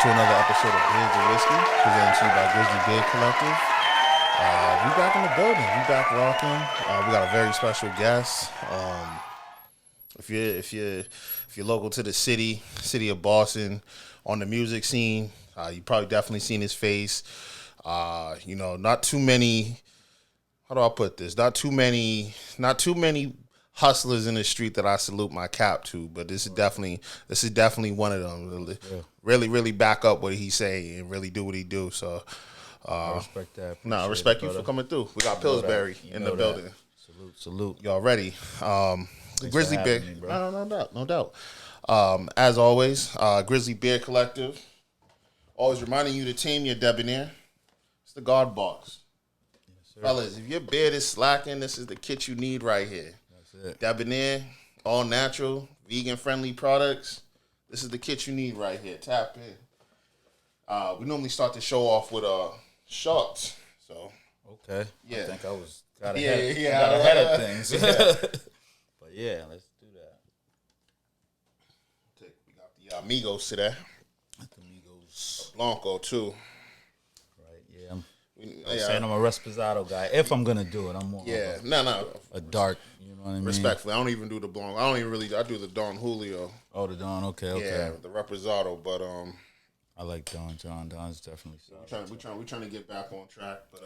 to another episode of Beers and Whiskey, presented to you by Grizzly Beer Collective. We back in the building. We back rocking. We got a very special guest. If you're local to the city of Boston, on the music scene, you probably definitely seen his face. Not too many. How do I put this? Not too many hustlers in the street that I salute my cap to, but this is definitely one of them. Yeah. Really back up what he say and really do what he do. So I respect that. I respect you for coming through. We got Pillsbury in the building. Salute. Y'all ready? Grizzly Beer. No doubt. As always, Grizzly Beer Collective. Always reminding you to team your debonair. It's the guard box. Yes, fellas, if your beard is slacking, this is the kit you need right here. That's it. Debonair, all natural, vegan friendly products. This is the kit you need right here. Tap in. We normally start the show off with shots. So okay. Yeah. I think I was got ahead of things. Yeah. But yeah, let's do that. We got the Amigos today. Amigos. Blanco too. Right, yeah. I'm saying I'm a Reposado guy. If I'm gonna do it, I'm more a dark, you know what I mean? Respectfully, I don't even do the Blanco. I do the Don Julio. Oh, the Don, okay. Yeah, the Reposado, but I like Don. Don's definitely solid. We're trying to get back on track, but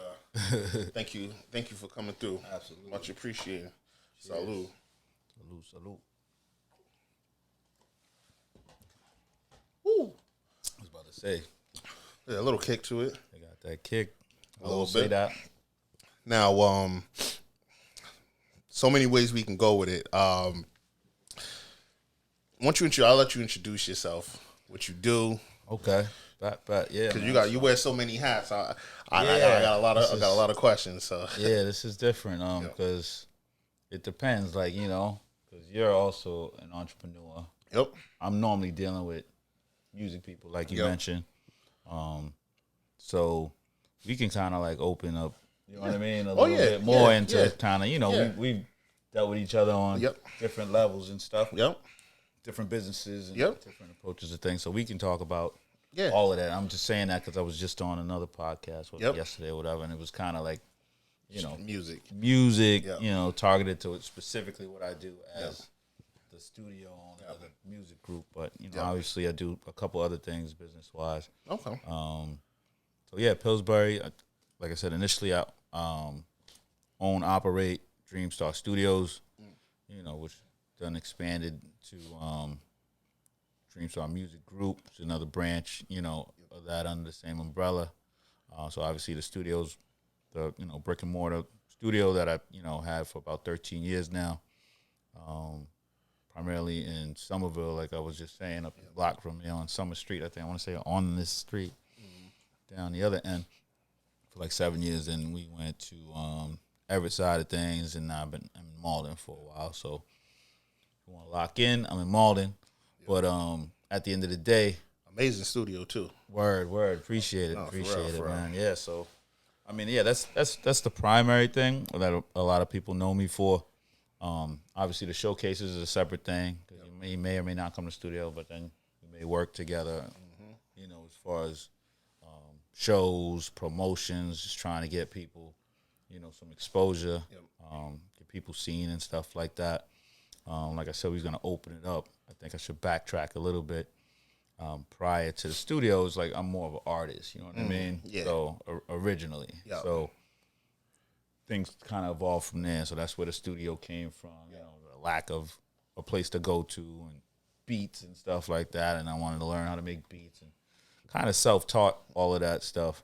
thank you for coming through. Absolutely. Much appreciated. Cheers. Salud. Salute. Woo. I was about to say. Yeah, a little kick to it. They got that kick. A little bit. That. Now, so many ways we can go with it. I'll let you introduce yourself, what you do. Okay. But yeah. Because you wear so many hats. I got a lot of questions. So yeah, this is different. Because it depends. Like, because you're also an entrepreneur. Yep. I'm normally dealing with music people, like you mentioned. So we can kind of like open up, you know what I mean, a little bit more into kind of, we've dealt with each other on different levels and stuff. Yep. Different businesses and different approaches to things. So we can talk about all of that. I'm just saying that because I was just on another podcast yesterday or whatever, and it was kind of like, music, targeted to specifically what I do as the studio owner of the music group. But, obviously I do a couple other things business-wise. Okay. So, yeah, Pillsbury, like I said, initially I own, operate Dreamstar Studios, which then expanded to Dreamstar Music Group. It's another branch, of that under the same umbrella. So, obviously, the studios, the, brick and mortar studio that I, had for about 13 years now, primarily in Somerville, like I was just saying, up the block from me on Summer Street. I want to say on this street, down the other end for like 7 years. And we went to Everett side of things, and now I'm in Malden for a while. So if you want to lock in, I'm in Malden. But at the end of the day, amazing studio too. Word. Appreciate it. Appreciate it, for man. Yeah, so I mean, yeah, that's the primary thing that a lot of people know me for. Obviously, the showcases is a separate thing because you may or may not come to the studio, but then we may work together. As far as shows, promotions, just trying to get people, some exposure, get people seen and stuff like that. Like I said, we're gonna open it up. I think I should backtrack a little bit. Prior to the studios, like I'm more of an artist, you know what I mean? Yeah. So originally, so things kind of evolved from there. So that's where the studio came from. The lack of a place to go to and beats and stuff like that. And I wanted to learn how to make beats and kind of self-taught all of that stuff.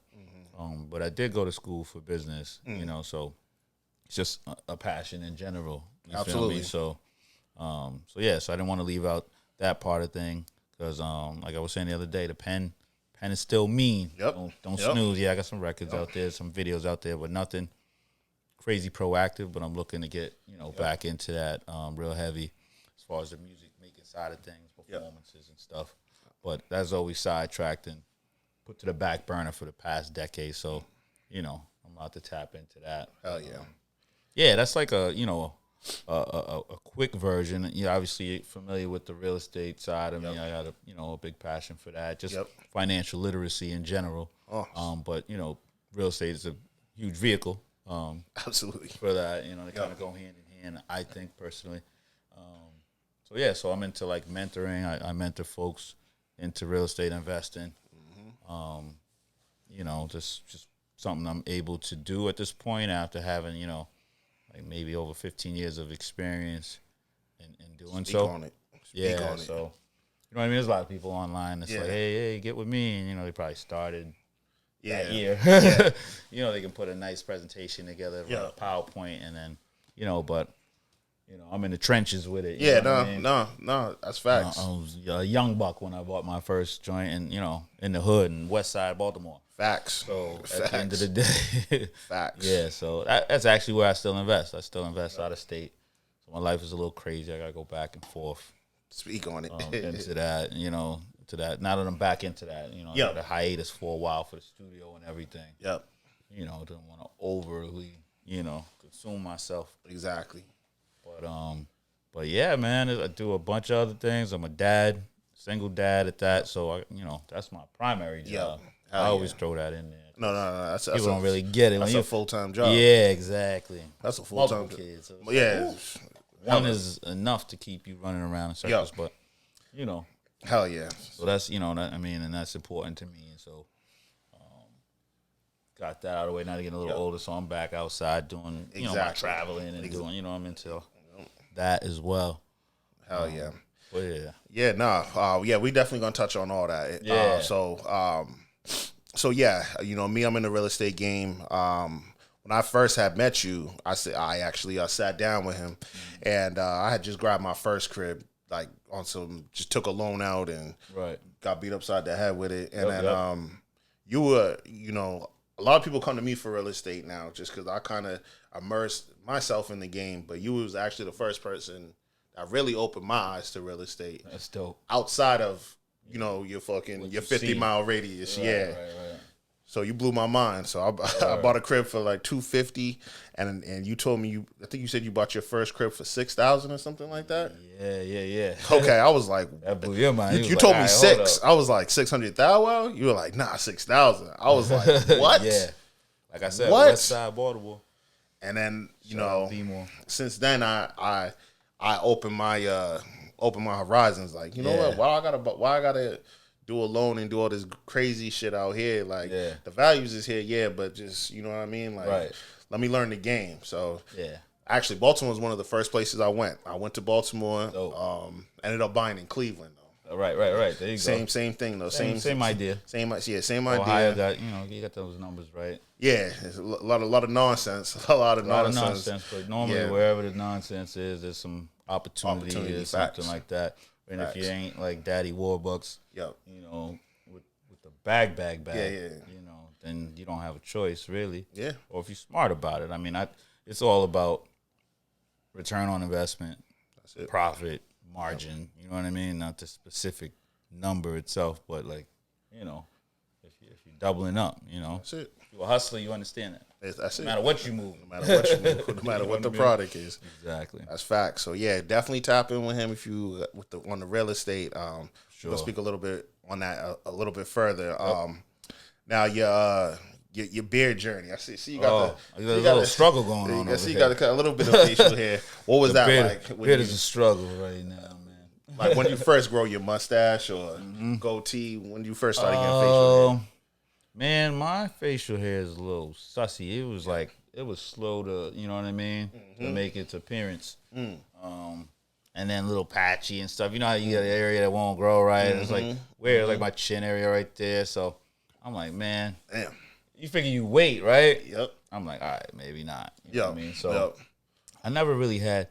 But I did go to school for business, so it's just a passion in general. You Absolutely. Feel me? So I didn't want to leave out that part of thing because, like I was saying the other day, the pen is still mean. Yep. Don't snooze. Yeah, I got some records out there, some videos out there, but nothing crazy proactive. But I'm looking to get back into that real heavy as far as the music making side of things, performances and stuff. But that's always sidetracked and put to the back burner for the past decade. So, I'm about to tap into that. Hell yeah. Yeah, that's like a a quick version. You know, obviously you're familiar with the real estate side. I mean, I got a big passion for that. Just financial literacy in general. But you know, real estate is a huge vehicle. Absolutely. For that, you know, they kind of go hand in hand. I think personally. So I'm into like mentoring. I mentor folks into real estate investing. You know, just something I'm able to do at this point after having, you know, like maybe over 15 years of experience in doing Speak on it. Speak on it. So, you know what I mean? There's a lot of people online that's like, hey, get with me. And, you know, they probably started that year. You know, they can put a nice presentation together, a PowerPoint, and then, you know, but, you know, I'm in the trenches with it. No, that's facts. I was a young buck when I bought my first joint, and, you know, in the hood in West Side Baltimore. Facts. So at the end of the day, facts. Yeah. So that's actually where I still invest. I still invest out of state. So my life is a little crazy. I gotta go back and forth. Speak on it. Into that, you know, to that. Now that I'm back into that, you know, I had a hiatus for a while for the studio and everything. Yep. You know, didn't want to overly, you know, consume myself. Exactly. But yeah, man, I do a bunch of other things. I'm a dad, single dad at that. So you know, that's my primary job. I always throw that in there. No. People don't really get it. That's a full-time job. Yeah, exactly. That's a full-time job. Kids. So one is enough to keep you running around in circles, but you know. Hell yeah. So that's, you know, and that's important to me. And so got that out of the way. Now to get a little older, so I'm back outside doing, you know, my traveling and doing, you know, I'm into that as well. Hell yeah. But yeah. Yeah, we definitely gonna touch on all that. Yeah. So yeah, you know, me, I'm in the real estate game. When I first had met you, I actually sat down with him, and I had just grabbed my first crib, like on just took a loan out and got beat upside the head with it. And then you were, you know, a lot of people come to me for real estate now just because I kind of immersed myself in the game, but you was actually the first person that really opened my eyes to real estate. That's dope. Outside of, you know, your 50-mile radius. Right. So you blew my mind. So I bought a crib for like $250, and you told me I think you said you bought your first crib for $6,000 or something like that. Yeah. Okay, I was like, that blew your mind. You told me $6,000. I was like $600,000. Well, you were like, nah, $6,000. I was like, what? Yeah, like I said, West Side Baltimore. And then you know, since then I opened my horizons. Like, you know what? Why I gotta do a loan and do all this crazy shit out here? Like, the values is here, but just, you know what I mean? Like, let me learn the game. So actually, Baltimore was one of the first places I went. I went to Baltimore. Ended up buying in Cleveland though. Right. There you go. Same thing though. Same idea. Same idea. Ohio got, you know, you got those numbers right. Yeah, it's a lot of nonsense. A lot of nonsense. But normally wherever the nonsense is, there's some opportunity or something like that. And if you ain't like Daddy Warbucks, you know, with the bag, you know, then you don't have a choice really. Yeah. Or if you're smart about it. I mean, it's all about return on investment, profit, margin. You know what I mean? Not the specific number itself, but like, you know, if you're doubling up, you know. That's it. If you're a hustler, you understand that. That's it. No matter what you move. No matter what the product is. Exactly. That's facts. So yeah, definitely tap in with him if you on the real estate. We'll speak a little bit on that a little bit further. Now your beard journey. I see you got a little struggle going on. I see you got a little bit of facial hair. What was that like? Beard is a struggle right now, man. Like when you first grow your mustache or goatee, when you first started getting facial hair. Man, my facial hair is a little sussy. It was like, it was slow to, you know what I mean, to make its appearance. And then a little patchy and stuff. You know how you get an area that won't grow right? It's like weird, like my chin area right there. So I'm like, man, damn. You figure you wait, right? Yep. I'm like, all right, maybe not. You know what I mean? So I never really had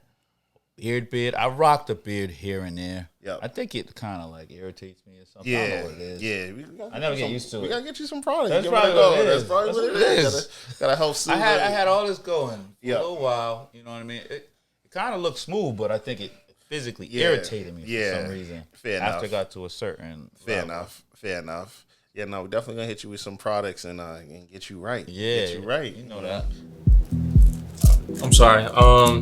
beard. I rocked a beard here and there. I think it kind of like irritates me or something. I don't know what it is. Yeah. I never get used to it. We gotta get you some products. That's probably what it is. That's probably what it is. Gotta help soothe. I had all this going for a little while. You know what I mean? It kind of looked smooth, but I think it physically irritated me for some reason. After it got to a certain level. Fair enough. Yeah, no, we're definitely gonna hit you with some products and get you right. Yeah, get you right. You know that. I'm sorry.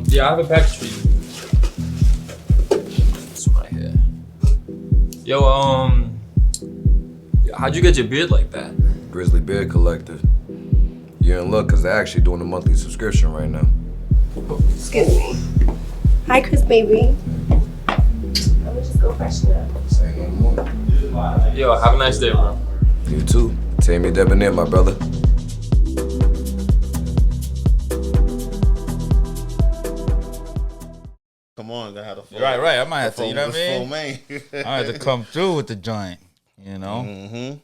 Yeah, I have a package for you. This one right here. Yo, how'd you get your beard like that? Grizzly Beard Collective. You're in luck because they're actually doing a monthly subscription right now. Excuse me. Hi, Chris, baby. I'm gonna just go freshen up. Say no more. Yo, have a nice day, bro. You too. Tammy Debonair, my brother. Come on, gotta have the full. Right. I might have to, you know what I Full mean? main. I had to come through with the joint, you know? Mm-hmm.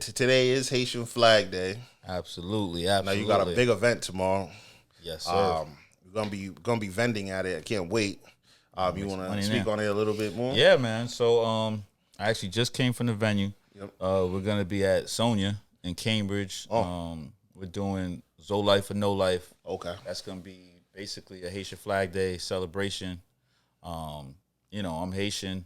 Today is Haitian Flag Day. Absolutely. Now you got a big event tomorrow. Yes, sir. We're gonna be vending at it. I can't wait. You want to speak on it a little bit more? Yeah, man. So I actually just came from the venue. Yep. We're gonna be at Sonia in Cambridge. We're doing Zo Life or No Life. Okay. That's gonna be basically a Haitian Flag Day celebration. You know, I'm Haitian,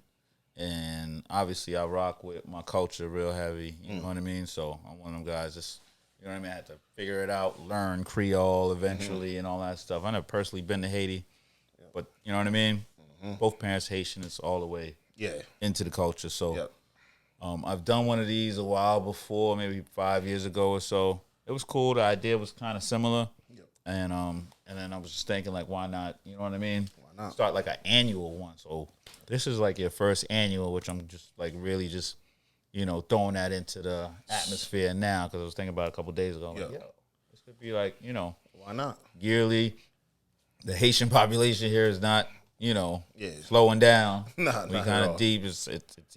and obviously I rock with my culture real heavy. You know what I mean? So I'm one of them guys. Just, you know what I mean? I had to figure it out, learn Creole eventually, and all that stuff. I never personally been to Haiti, but you know what I mean. Both parents Haitian. It's all the way into the culture. So I've done one of these a while before, maybe 5 years ago or so. It was cool. The idea was kind of similar, and then I was just thinking, like, why not? You know what I mean? Why not start like an annual one? So this is like your first annual, which I'm just like really just, you know, throwing that into the atmosphere now, because I was thinking about it a couple of days ago. Like, this could be like, you know, why not yearly? The Haitian population here is not, you know, slowing down. We kind of deep. It's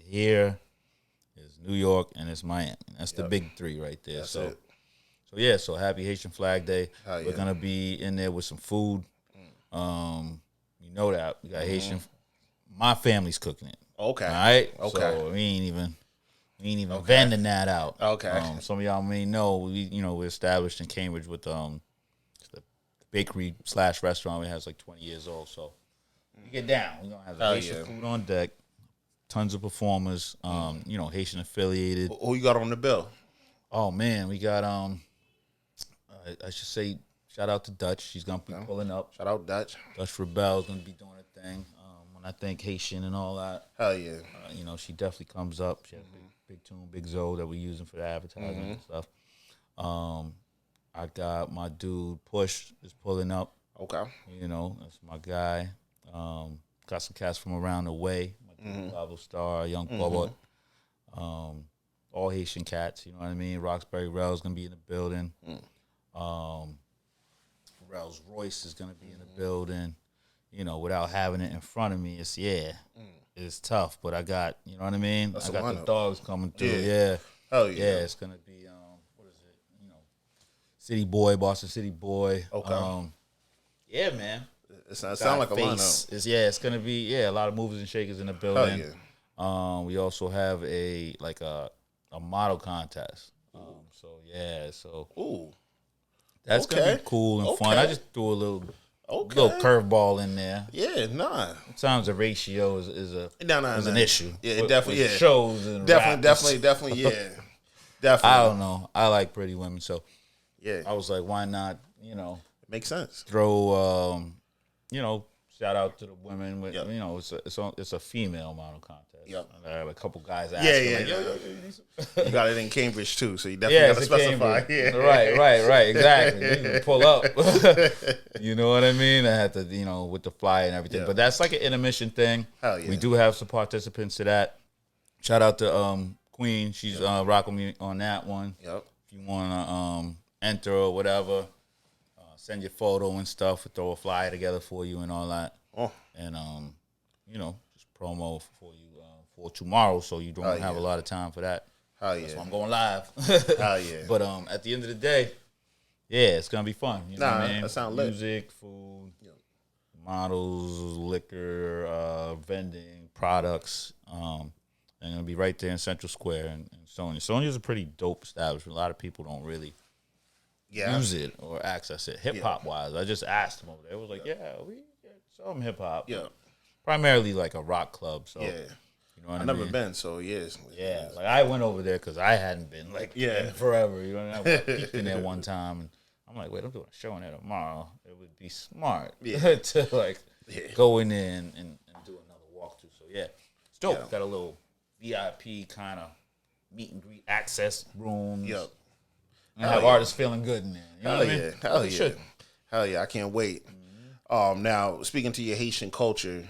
here, it's New York, and it's Miami. That's the big three right there. That's so it. So happy Haitian Flag Day. We're gonna be in there with some food. You know that we got Haitian. My family's cooking it. Okay. All right. Okay. So we ain't even vending that out. Okay. Some of y'all may know we're established in Cambridge with the bakery / restaurant. We has like 20 years old. So we get down. We're gonna have Haitian food on deck. Tons of performers. You know, Haitian affiliated. Who you got on the bill? Oh man, we got I should say shout out to Dutch. She's gonna be pulling up. Shout out Dutch. Dutch Rebel's gonna be doing her thing. When I think Haitian and all that, Hell yeah. You know, she definitely comes up. She has big tune, Big Zo that we're using for the advertising and stuff. I got my dude Push is pulling up. Okay. You know, that's my guy. Got some cats from around the way. My dude Pablo Star, Young Bubba. All Haitian cats. You know what I mean? Roxbury Rel's gonna be in the building. Rel's Royce is gonna be in the building. You know, without having it in front of me, it's tough. But I got, you know what I mean? That's I got the lineup. dogs coming through. Yeah. Hell yeah. Yeah, it's gonna be what is it? You know, City Boy, Boston City Boy. Okay. Yeah, man. It sounds like a lineup. It's gonna be a lot of movers and shakers in the building. Hell yeah. We also have a model contest. So Ooh. that's gonna be cool and fun. I just threw a little curveball in there. Yeah, nah. Sometimes the ratio is an issue. Yeah, it with definitely. Yeah, shows and definitely. Yeah, definitely. I don't know. I like pretty women, so Yeah, I was like, why not? You know, makes sense. throw. You know, shout out to the women. With you know, it's a female model contest. Yep. I have a couple guys asking. Yeah. Like, yo, You got it in Cambridge too, so you definitely got to specify. Yeah, right, exactly. You can pull up. You know what I mean? I had to, you know, with the flyer and everything. Yeah. But that's like an intermission thing. Hell yeah. We do have some participants to that. Shout out to Queen. She's rocking me on that one. Yep. If you want to enter or whatever, send your photo and stuff. We'll throw a flyer together for you and all that. Oh. And you know, just promo for you for tomorrow, so you don't have a lot of time for that. Hell yeah. That's why I'm going live. Hell yeah. But at the end of the day, it's gonna be fun. You know what I mean? That sound lit. Music, food, models, liquor, vending, products. And gonna be right there in Central Square and Sonia. Sonia's a pretty dope establishment. A lot of people don't really use it or access it hip hop wise. I just asked them over there. It was like, we get some hip hop. Yeah. Primarily like a rock club. So Yeah. you know what I've I mean? never been, so yes. Yeah, like I went over there because I hadn't been in forever. You know, I peeked in there one time and I'm like, wait, I'm doing a show in there tomorrow. It would be smart Yeah. to like go in there and do another walkthrough. So yeah, it's dope. Yeah. Got a little VIP kind of meet and greet access room. Yep. And have artists feeling good in there. You know what I mean? Hell yeah. Hell yeah. I can't wait. Now, speaking to your Haitian culture,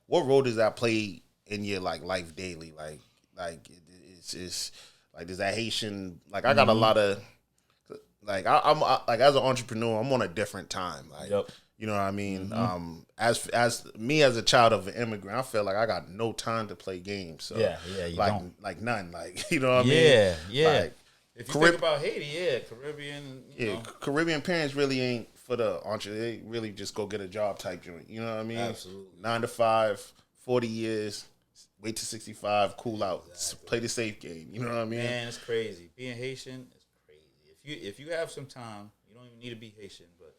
what role does that play in your like life daily? Like it's like, does that Haitian, like I got a lot of, like I'm like as an entrepreneur, I'm on a different time. Like, you know what I mean? As me as a child of an immigrant, I feel like I got no time to play games. So you like, don't. like none. Like, you know what I mean? Like, if you think about Haiti, Caribbean. You know. Caribbean parents really ain't for the entre. They really just go get a job type joint. You know what I mean? Absolutely. 9 to 5, 40 years, wait to 65, cool out, play the safe game. You know what I mean? Man, it's crazy. Being Haitian is crazy. If you have some time, you don't even need to be Haitian, but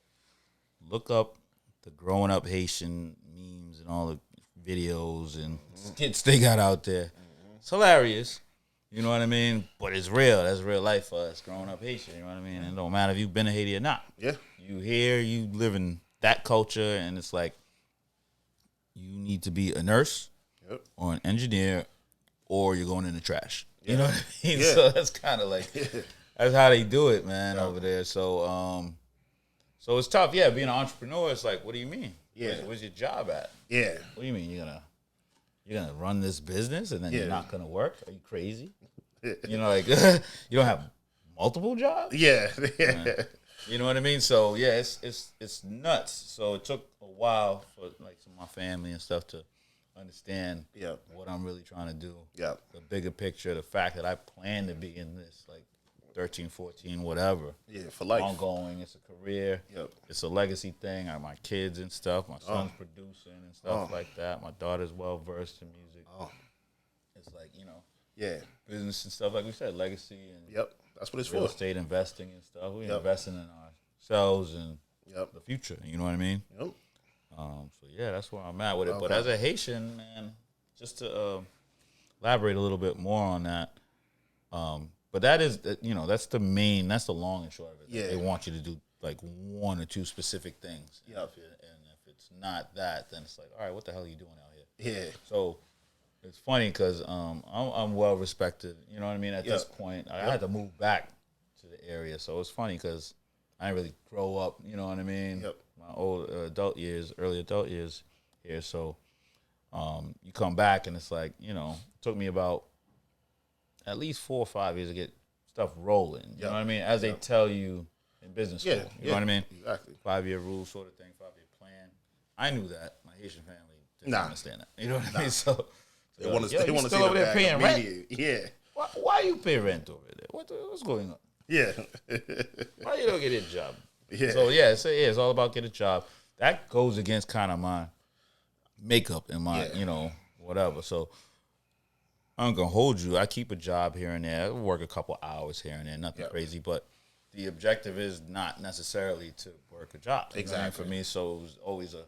look up the growing up Haitian memes and all the videos and skits they got out there. It's hilarious. You know what I mean? But it's real. That's real life for us growing up Haitian. You know what I mean? It don't matter if you've been to Haiti or not. Yeah. You here, you live in that culture, and it's like you need to be a nurse or an engineer or you're going in the trash. You know what I mean? Yeah. So that's kind of like, that's how they do it, man, over there. So, so it's tough. Yeah, being an entrepreneur, it's like, what do you mean? Yeah. Where's your job at? Yeah. What do you mean? You're gonna run this business and then you're not gonna work? Are you crazy? You know, like you don't have multiple jobs? Yeah. You know what I mean? So yeah, it's nuts. So it took a while for like some of my family and stuff to understand what I'm really trying to do. Yeah. The bigger picture, the fact that I plan to be in this like 13, 14, whatever. Yeah, for life. Ongoing. It's a career. Yep. It's a legacy thing. I have my kids and stuff. My son's producing and stuff like that. My daughter's well versed in music. It's like, you know, business and stuff, like we said, legacy and that's what it's real for. estate investing and stuff. We're investing in ourselves and the future. You know what I mean? Yep. So yeah, that's where I'm at with it. But as a Haitian, man, just to elaborate a little bit more on that, but that is, you know, that's the long and short of it. Yeah. They want you to do like one or two specific things. Yeah. And if it's not that, then it's like, all right, what the hell are you doing out here? Yeah. So it's funny because I'm well respected. You know what I mean? At this point, I had to move back to the area. So it's funny because I didn't really grow up. You know what I mean? Yep. My early adult years here. So you come back and it's like, you know, it took me about at least 4 or 5 years to get stuff rolling. You know what I mean? As they tell you in business school. You know what I mean? Exactly. 5-year rule sort of thing, 5-year plan. I knew that. My Haitian family didn't understand that. You know what I mean? So they want to. They want to see still over the there bag paying immediately. rent. Yeah. Why you pay rent over there? What's going on? Yeah. Why you don't get a job? Yeah. So it's all about get a job. That goes against kind of my makeup and my you know whatever. So I'm gonna hold you. I keep a job here and there. I work a couple hours here and there, nothing crazy. But the objective is not necessarily to work a job. You know what I mean? For me, so it was always a, you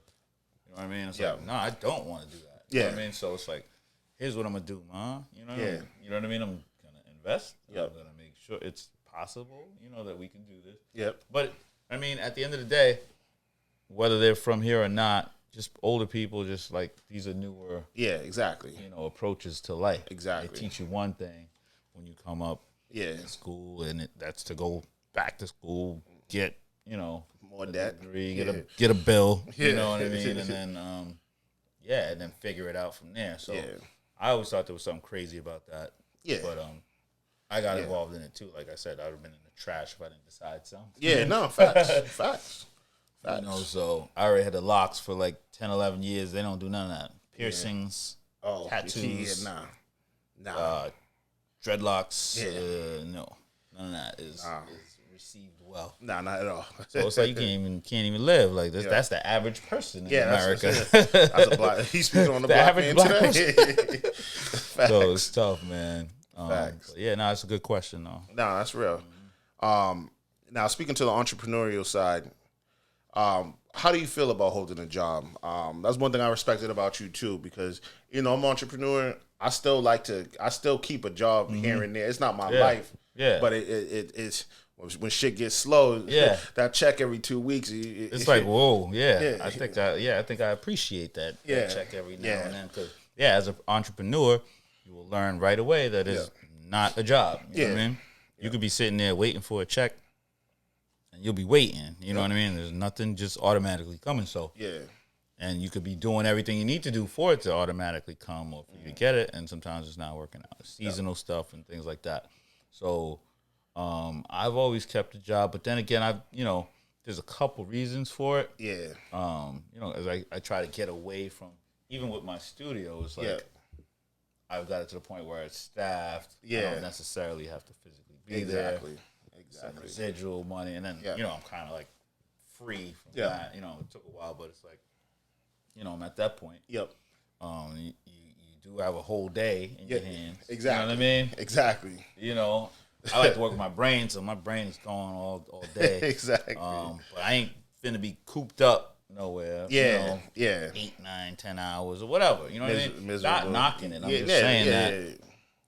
know what I mean? It's like, no, I don't want to do that. You know what I mean? So it's like, here's what I'm gonna do, Mom. You know, you know what I mean? I'm gonna invest. I'm gonna make sure it's possible. You know that we can do this. Yep. But I mean, at the end of the day, whether they're from here or not, just older people, just like these are newer, exactly. you know, approaches to life. Exactly. They teach you one thing when you come up in school, and that's to go back to school, get, you know, more debt, degree, get a bill, you know what I mean, and then and then figure it out from there. So I always thought there was something crazy about that. Yeah. But I got involved in it too. Like I said, I would have been in the trash if I didn't decide something. Yeah, no, facts. You know, so I already had the locks for like 10, 11 years. They don't do none of that. Piercings, tattoos, dreadlocks. No, none of that is received well. Nah, not at all. So it's like you can't even live like this. That's the average person in America. That's a black. He's speaking on the black average man black today. So it's tough, man. No, it's a good question though. No, that's real. Now speaking to the entrepreneurial side, how do you feel about holding a job? That's one thing I respected about you too, because you know I'm an entrepreneur. I still keep a job here and there. It's not my life, but it's when shit gets slow, Yeah. that check every 2 weeks. It's like, whoa, yeah. Yeah. I think I appreciate that, Yeah. that check every now Yeah. and then. Because, as an entrepreneur, you will learn right away that it's not a job. You know what I mean? You could be sitting there waiting for a check, and you'll be waiting. You know what I mean? There's nothing just automatically coming. So, and you could be doing everything you need to do for it to automatically come or for you to get it, and sometimes it's not working out. Seasonal stuff and things like that. So, I've always kept a job, but then again, there's a couple reasons for it. Yeah. As I try to get away from, even with my studio, it's like I've got it to the point where it's staffed. I don't necessarily have to physically be there. Exactly. Residual money, and then I'm kind of like free from that. It took a while, but it's like, I'm at that point. Yep. You do have a whole day in your hands. Exactly. You know what I mean? Exactly. I like to work with my brain, so my brain is going all day. Exactly. But I ain't finna be cooped up nowhere. Yeah. 8, 9, 10 hours or whatever. You know what I mean? Miserable. Not knocking it. I'm just saying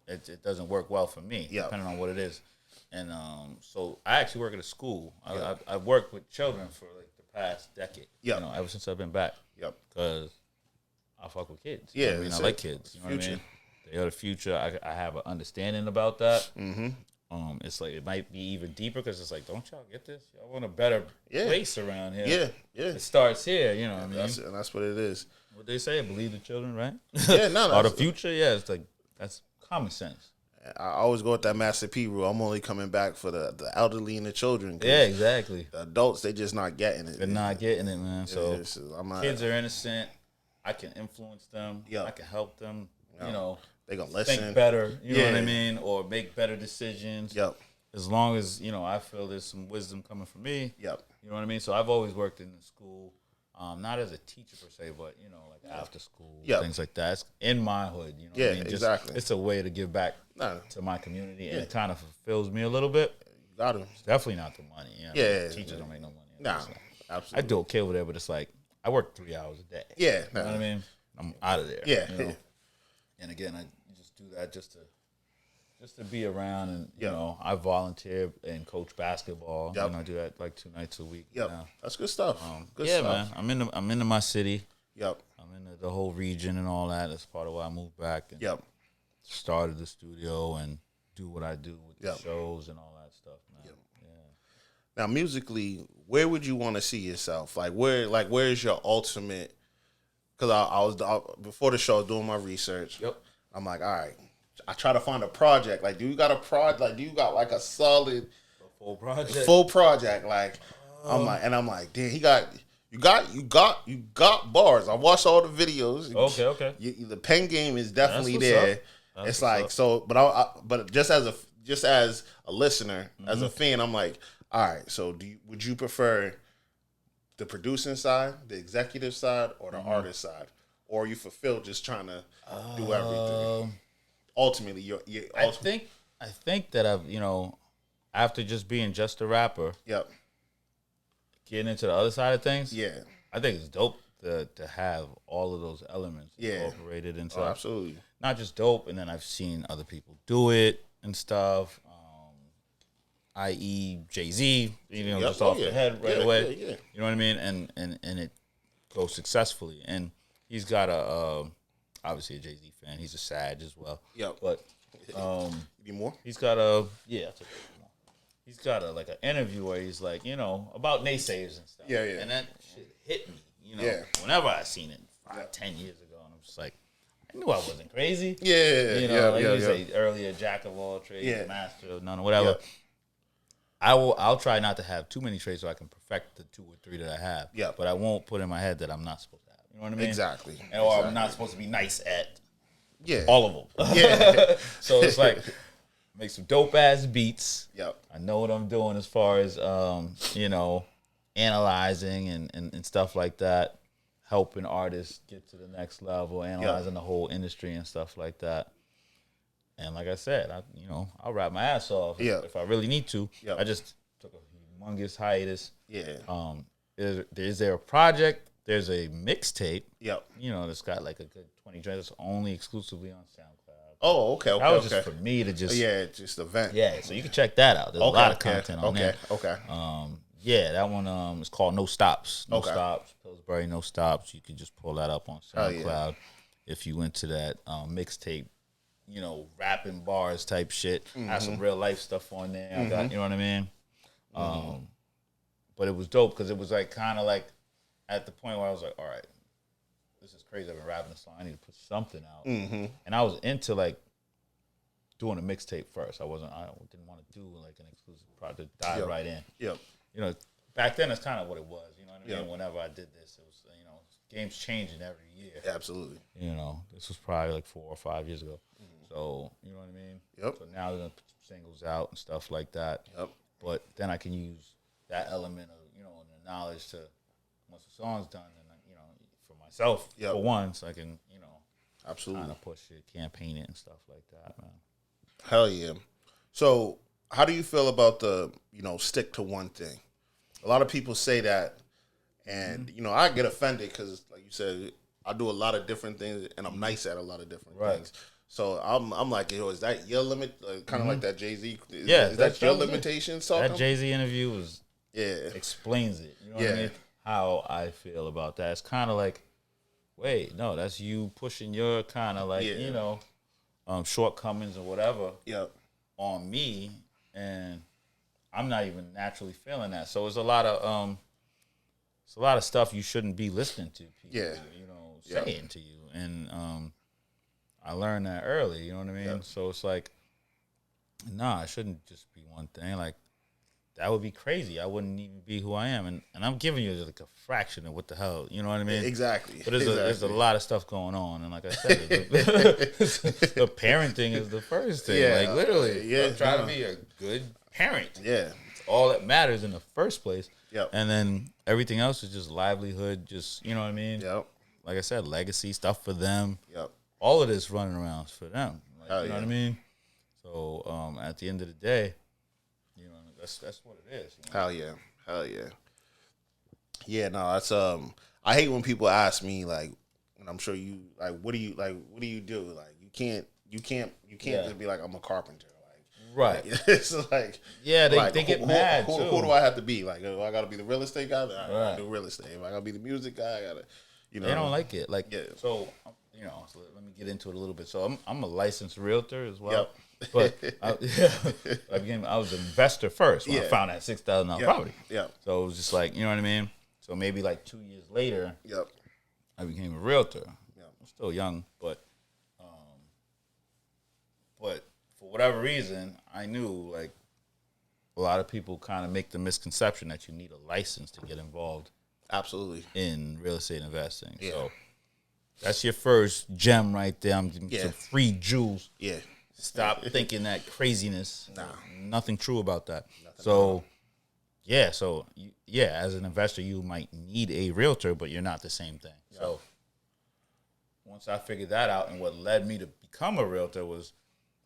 that it doesn't work well for me, depending on what it is. And so I actually work at a school. I've worked with children for like the past decade. Ever since I've been back. Because I fuck with kids. You know what I mean? I like kids. You know what I mean? They are the future. I have an understanding about that. Mm-hmm. It's like it might be even deeper because it's like, don't y'all get this? Y'all want a better place around here. Yeah. It starts here. You know what I mean? That's what it is. What they say, believe the children, right? Yeah, no. Or the future. Yeah, it's like that's common sense. I always go with that Master P rule. I'm only coming back for the elderly and the children. Yeah, exactly. The adults, they just not getting it. They're not getting it, man. So kids are innocent. I can influence them. I can help them. They gonna listen, think better. You know what I mean, or make better decisions. Yep. As long as I feel there's some wisdom coming from me. Yep. You know what I mean. So I've always worked in the school, not as a teacher per se, but like after school, things like that. It's in my hood. You know what I mean? Exactly. It's a way to give back to my community, and it kind of fulfills me a little bit. You got to. It's definitely not the money. Teachers don't make no money. Nah, absolutely. I do okay over there, but it's like I work 3 hours a day. Yeah. You know what I mean? I'm out of there. Yeah. And again, I just do that just to be around, and I volunteer and coach basketball. Yep. I do that like 2 nights a week. Yep. Now. That's good stuff. Good stuff. stuff. Man. I'm into my city. Yep. I'm into the whole region and all that. That's part of why I moved back and started the studio and do what I do with the shows and all that stuff, man. Yep. Yeah. Now, musically, where would you want to see yourself? Where is your ultimate? Because I was before the show, I was doing my research. Yep. I'm like, all right. I try to find a project. Like, do you got a project? Like, do you got like a solid full project? Full project. Like, I'm like, damn, you got bars. I watched all the videos. Okay. The pen game is definitely there. It's like up. so, but just as a listener, as a fan, I'm like, all right. So, would you prefer the producing side, the executive side, or the artist side, or are you fulfilled just trying to do everything? Ultimately, I think that I've after just being just a rapper, getting into the other side of things, I think it's dope to have all of those elements incorporated into absolutely not just dope. And then I've seen other people do it and stuff. I.e. Jay-Z, just off the head right away. Yeah. You know what I mean? And it goes successfully. And he's got obviously a Jay-Z fan. He's a Sag as well. Yep. But need more? he's got I'll take a bit more. He's got like an interview where he's like, about naysayers and stuff. Yeah. And that shit hit me, Yeah. Whenever I seen it 10 years ago, and I'm just like, I knew I wasn't crazy. Yeah. Like you say earlier, jack of all trades, master of none, or whatever. Yeah. I'll try not to have too many trades so I can perfect the 2 or 3 that I have. Yeah. But I won't put in my head that I'm not supposed to have. You know what I mean? Exactly. Or I'm not supposed to be nice at Yeah. all of them. Yeah. So it's like, make some dope ass beats. Yep. I know what I'm doing as far as, analyzing and stuff like that. Helping artists get to the next level, analyzing the whole industry and stuff like that. And like I said, I'll rap my ass off if I really need to. Yep. I just took a humongous hiatus. Yeah. Is there a project? There's a mixtape. Yep. That's got like a good 20 tracks. It's only exclusively on SoundCloud. Oh, okay. That was just for me to just just a vent. Yeah, so you can check that out. There's a lot of content on there. Okay. Yeah, that one is called No Stops. No Okay. Stops. Pillsbury No Stops. You can just pull that up on SoundCloud if you into that mixtape, rapping bars type shit. I have some real life stuff on there. I got, you know what I mean? But it was dope because it was like kind of like at the point where I was like, all right, this is crazy. I've been rapping this song. I need to put something out. And I was into like doing a mixtape first. I didn't want to do like an exclusive project. Dive right in. Yep. Back then it's kind of what it was. You know what I mean? Whenever I did this, it was games changing every year. Absolutely. This was probably like 4 or 5 years ago. So you know what I mean? Yep. So now they're gonna put some singles out and stuff like that. Yep. But then I can use that element of and the knowledge to once the song's done, and for myself for once I can absolutely kind of push it, campaign it, and stuff like that, man. Hell yeah. So how do you feel about the stick to one thing? A lot of people say that, and I get offended because, like you said, I do a lot of different things, and I'm nice at a lot of different things. So I'm like, is that your limit? Kind of like that Jay-Z. Is that your limitation? That Jay-Z interview was explains it. You know what I mean? How I feel about that. It's kind of like, wait, no, that's you pushing your kind of like shortcomings or whatever on me, and I'm not even naturally feeling that. So it's a lot of stuff you shouldn't be listening to people, saying to you. And I learned that early, you know what I mean? So it's like, nah, it shouldn't just be one thing. Like, that would be crazy. I wouldn't even be who I am. And I'm giving you like a fraction of what the hell, you know what I mean? Exactly. But there's a lot of stuff going on. And like I said, the parenting is the first thing. Like, literally. I'm trying to be a good parent. Yeah. All that matters in the first place. Yep. And then everything else is just livelihood, just, you know what I mean? Yep. Like I said, legacy, stuff for them. Yep. All of this running around is for them. Like, you know what I mean? So at the end of the day, that's what it is. Hell yeah. Yeah, no, that's I hate when people ask me like, and I'm sure you like, what do you do? Like you can't just be like, I'm a carpenter. Right. It's like they get mad who, too. Who do I have to be? Like, I gotta be the real estate guy. I gotta do real estate. If I gotta be the music guy, I gotta. They don't like it. Like so let me get into it a little bit. So I'm a licensed realtor as well. Yep. But I was an investor first when I found that $6,000 property. Yeah. So it was just like, you know what I mean? So maybe like 2 years later, I became a realtor. I'm still young, but for whatever reason, I knew like a lot of people kind of make the misconception that you need a license to get involved. Absolutely. In real estate investing. Yeah. So that's your first gem right there. I'm giving some free jewels. Yeah. Stop thinking that craziness. Nah. Nothing true about that. So as an investor, you might need a realtor, but you're not the same thing. Yeah. So once I figured that out, and what led me to become a realtor was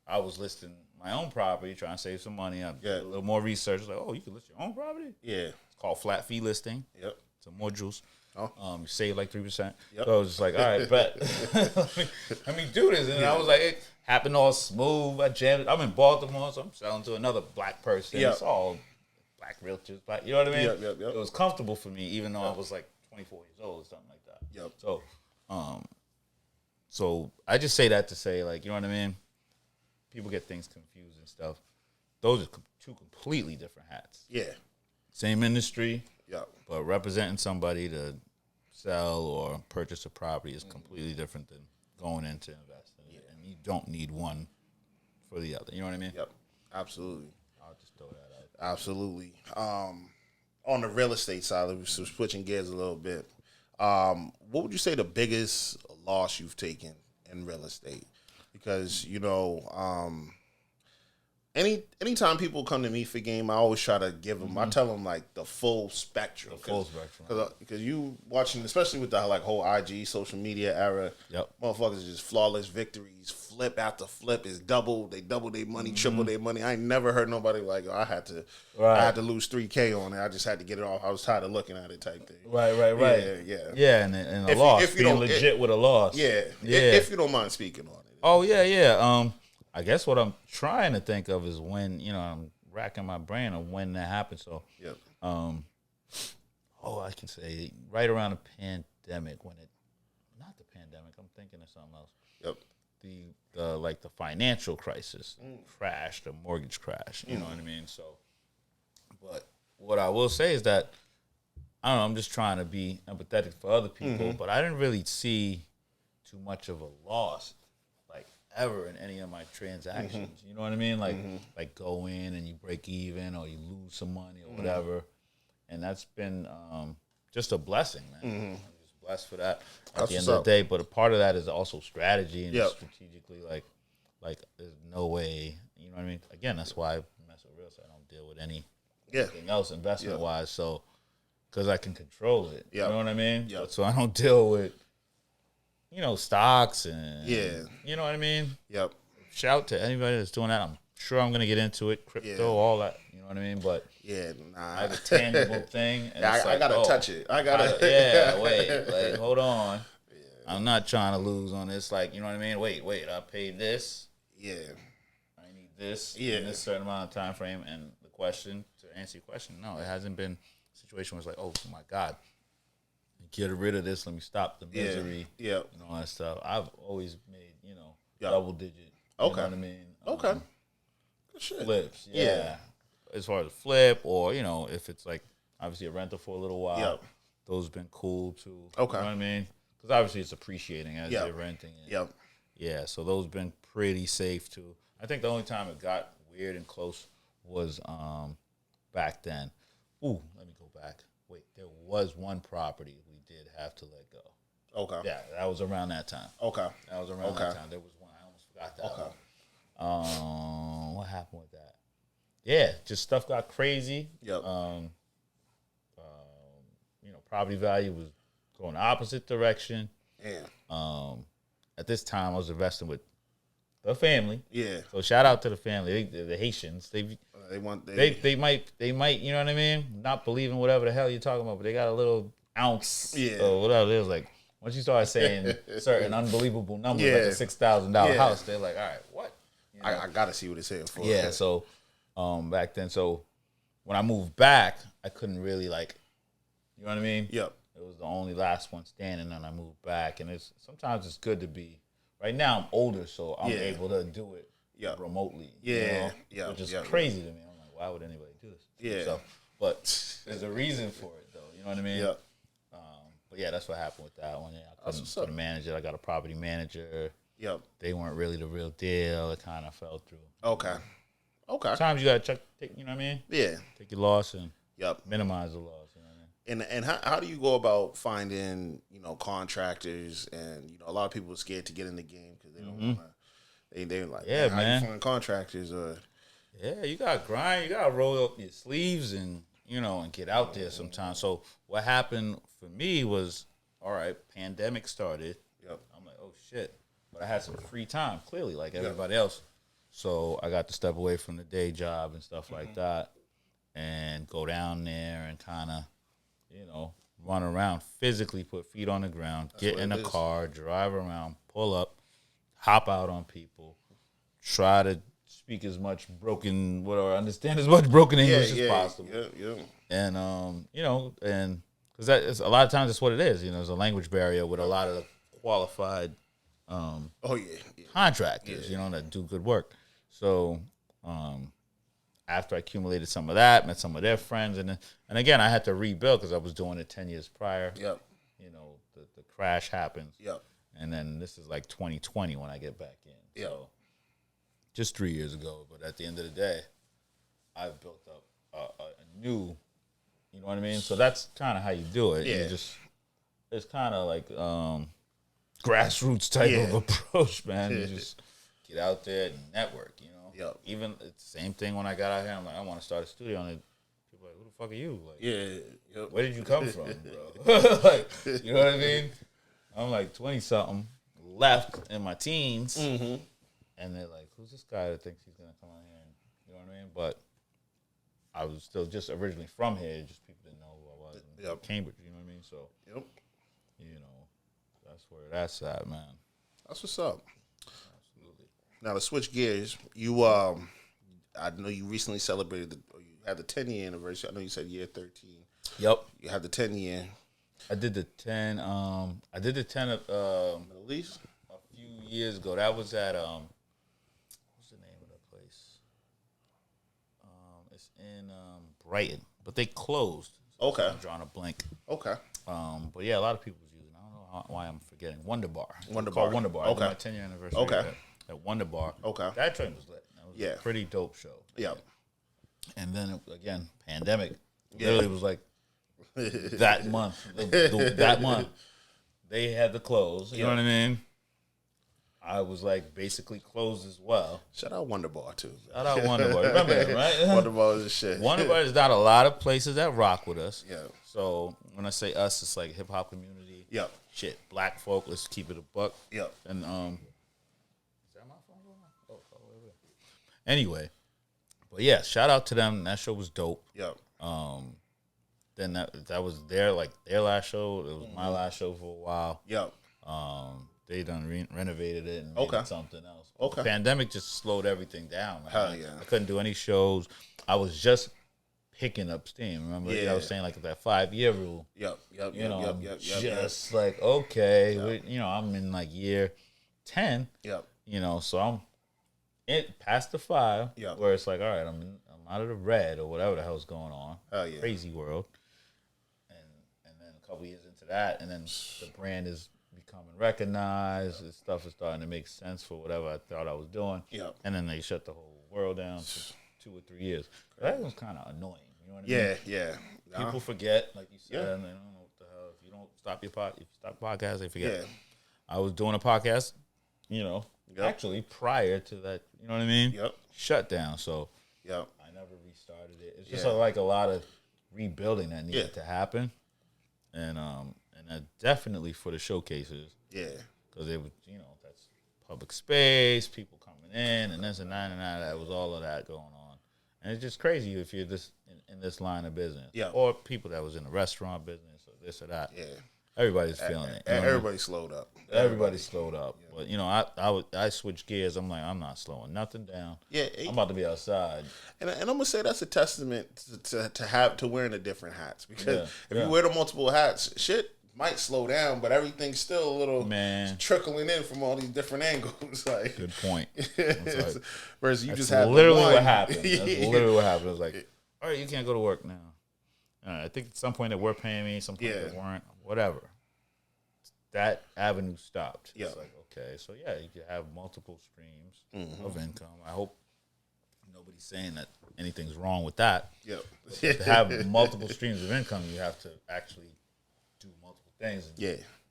I was listing my own property, trying to save some money. I did a little more research. Like, oh, you can list your own property? Yeah. It's called flat fee listing. Yep. Some more juice. Oh. You save like 3%. Yep. So I was just like, all right, bet. let me do this. And I was like, it happened all smooth. I jammed it. I'm in Baltimore, so I'm selling to another black person. Yep. It's all black realtors. Black, you know what I mean? Yep. It was comfortable for me, even though I was like 24 years old or something like that. Yep. So I just say that to say, like, you know what I mean? People get things confused and stuff. Those are two completely different hats. Yeah. Same industry. Yeah. But representing somebody to sell or purchase a property is completely different than going into investing. Yeah. And you don't need one for the other. You know what I mean? Yep. Absolutely. I'll just throw that out. Absolutely. On the real estate side, so switching gears a little bit, what would you say the biggest loss you've taken in real estate? Because, anytime people come to me for game, I always try to give them, I tell them, like, the full spectrum. Because you watching, especially with the, like, whole IG, social media era, motherfuckers just flawless victories, flip after flip is double. They double their money, triple their money. I ain't never heard nobody like, I had to lose $3K on it. I just had to get it off. I was tired of looking at it type thing. Right. Yeah. Yeah, and a loss. Being legit with a loss. Yeah. If you don't mind speaking on it. Oh yeah. I guess what I'm trying to think of is when I'm racking my brain on when that happened. So Yep. I can say right around the pandemic not the pandemic. I'm thinking of something else. Yep. The financial crisis crashed, the mortgage crash. You know what I mean? So, but what I will say is that I don't know. I'm just trying to be empathetic for other people, but I didn't really see too much of a loss, like ever in any of my transactions. You know what I mean? Like go in and you break even, or you lose some money or whatever, and that's been just a blessing, man. I'm just blessed for that at the end of the day. But a part of that is also strategy and strategically, like there's no way. You know what I mean? Again, that's why I mess with real estate. I don't deal with anything else investment wise. So. Because I can control it. You know what I mean? Yep. So I don't deal with, stocks and, you know what I mean? Yep. Shout to anybody that's doing that. I'm sure I'm going to get into it, crypto, all that. You know what I mean? But I have a tangible thing. And I got to touch it. Wait, hold on. I'm not trying to lose on this. Like, you know what I mean? Wait, I paid this. Yeah. I need this in this certain amount of time frame. And to answer your question, no, it hasn't been situation was like, oh my God, get rid of this. Let me stop the misery. Yeah. And all that stuff. I've always made, double digit. Okay. You know what I mean? Okay. Good shit. Flips. Yeah. As far as a flip or, if it's like obviously a rental for a little while, those have been cool too. Okay. You know what I mean? Because obviously it's appreciating as you're renting it. Yep. Yeah. So those have been pretty safe too. I think the only time it got weird and close was back then. Ooh, let me go back. Wait, there was one property we did have to let go. Okay. Yeah, that was around that time. Okay. That was around that time. There was one. I almost forgot that. Okay. What happened with that? Yeah, just stuff got crazy. Yep. Property value was going the opposite direction. Yeah. At this time, I was investing with the family. Yeah. So shout out to the family. The Haitians. They might, you know what I mean? Not believing whatever the hell you're talking about, but they got a little ounce or whatever. It was like, once you start saying certain unbelievable numbers, like a $6,000 house, they're like, all right, what? I got to see what it's here for. Yeah, so back then, so when I moved back, I couldn't really you know what I mean? Yep. It was the only last one standing, and I moved back. And sometimes it's good to be, right now I'm older, so I'm able to do it remotely. Yeah. Which is crazy to me. I'm like, why would anybody do this? Yeah. So, but there's a reason for it, though. You know what I mean? Yep. But yeah, that's what happened with that one. Yeah, I couldn't manage it. I got a property manager. Yep. They weren't really the real deal. It kind of fell through. Okay. Sometimes you gotta take, you know what I mean? Yeah. Take your loss and Yep. minimize the loss. You know what I mean? And how do you go about finding contractors, and a lot of people are scared to get in the game because they don't want to. They're like, Yeah, how man. you find contractors or Yeah, you gotta grind. You gotta roll up your sleeves and and get out there sometimes. So what happened for me was, all right, pandemic started. Yep. I'm like, oh shit, but I had some free time, clearly, like everybody else. So I got to step away from the day job and stuff like that, and go down there and kind of, run around, physically put feet on the ground, get in a car, drive around, pull up, hop out on people, try to speak as much broken, or understand as much broken English as possible. Yeah. And and because that is a lot of times that's what it is. There's a language barrier with a lot of the qualified contractors, that do good work. So after I accumulated some of that, met some of their friends, and again I had to rebuild because I was doing it 10 years prior. Yep. The crash happens. Yep. And then this is like 2020 when I get back in. Yep. So just 3 years ago, but at the end of the day, I've built up a new, you know what I mean? So that's kind of how you do it. Yeah. It's kind of like grassroots type of approach, man. You just get out there and network, Yep. Even it's the same thing when I got out here. I'm like, I want to start a studio, and people are like, who the fuck are you? Like, Yep. where did you come from, bro? Like, you know what I mean? I'm like 20-something, left in my teens, and they're like, who's this guy that thinks he's going to come out here? And, you know what I mean? But I was still just originally from here. Just people didn't know who I was. In Cambridge, you know what I mean? So, that's where that's at, man. That's what's up. Now to switch gears, you I know you recently celebrated or you had the 10-year anniversary. I know you said year 13. Yep. You had the 10-year. I did the 10. I did the 10 Middle East a few years ago. That was at what's the name of the place? It's in Brighton, but they closed. So Okay. I'm drawing a blank. Okay. But yeah, a lot of people was using. I don't know why I'm forgetting. Wonder Bar. Wonder Called Bar. Wonder Bar. Okay. I did my 10-year anniversary. Okay. At Wonder Bar. Okay. That train was lit. That was a pretty dope show. Yeah. And then again, pandemic. Yeah. Literally was like that month. That month they had to close. You know what I mean? I was like basically closed as well. Shout out Wonder Bar too. Shout out Wonder Bar. Remember that, right? Wonder Bar is the shit. Wonder Bar is not a lot of places that rock with us. Yeah. So when I say us, it's like hip hop community. Yep. Shit, black folk. Let's keep it a buck. Yep. And is that my phone going on? Oh, wait, wait. Anyway, but yeah, shout out to them. That show was dope. Yep. Then that was their last show. It was my last show for a while. Yep. They done renovated it and made it something else. Okay. The pandemic just slowed everything down. Man. Hell yeah. I couldn't do any shows. I was just picking up steam. Remember, I was saying like that 5-year rule. Yep. Yep. You know, Yep. just like okay, I'm in like year 10. Yep. You know, so I'm past the 5. Yep. Where it's like, all right, I'm out of the red or whatever the hell's going on. Hell yeah. Crazy world. And then a couple years into that, and then the brand is becoming recognized. This stuff is starting to make sense for whatever I thought I was doing. Yep. And then they shut the whole world down for 2 or 3 years. That was kind of annoying. You know what I mean? Yeah. People forget, like you said, Yeah. and they don't know what the hell. If you don't stop your podcast, they forget. Yeah. I was doing a podcast, Yep. actually prior to that, you know what I mean? Yep. Shut down. So Yep. I never restarted it. It's just Yeah. like a lot of rebuilding that needed to happen. And definitely for the showcases. Yeah. Because it was, that's public space, people coming in, and this and that and that. That was all of that going on. And it's just crazy if you're this in this line of business. Yeah. Or people that was in the restaurant business or this or that. Yeah. Everybody's feeling it. You know what I mean? Everybody slowed up. Everybody slowed up. Yeah. But, I switched gears. I'm like, I'm not slowing nothing down. Yeah. I'm about to be outside. And I'm gonna say that's a testament to wearing the different hats, because if Yeah. you wear the multiple hats, shit might slow down, but everything's still a little trickling in from all these different angles. Like, Good point. whereas you That's just have literally one. what happened. That's literally what happened. It was like, all right, you can't go to work now. I think at some point they were paying me, some point they weren't, whatever. That avenue stopped. Yeah. It's like, okay, so yeah, you can have multiple streams of income. I hope nobody's saying that anything's wrong with that. Yep. To have multiple streams of income, you have to actually do multiple things and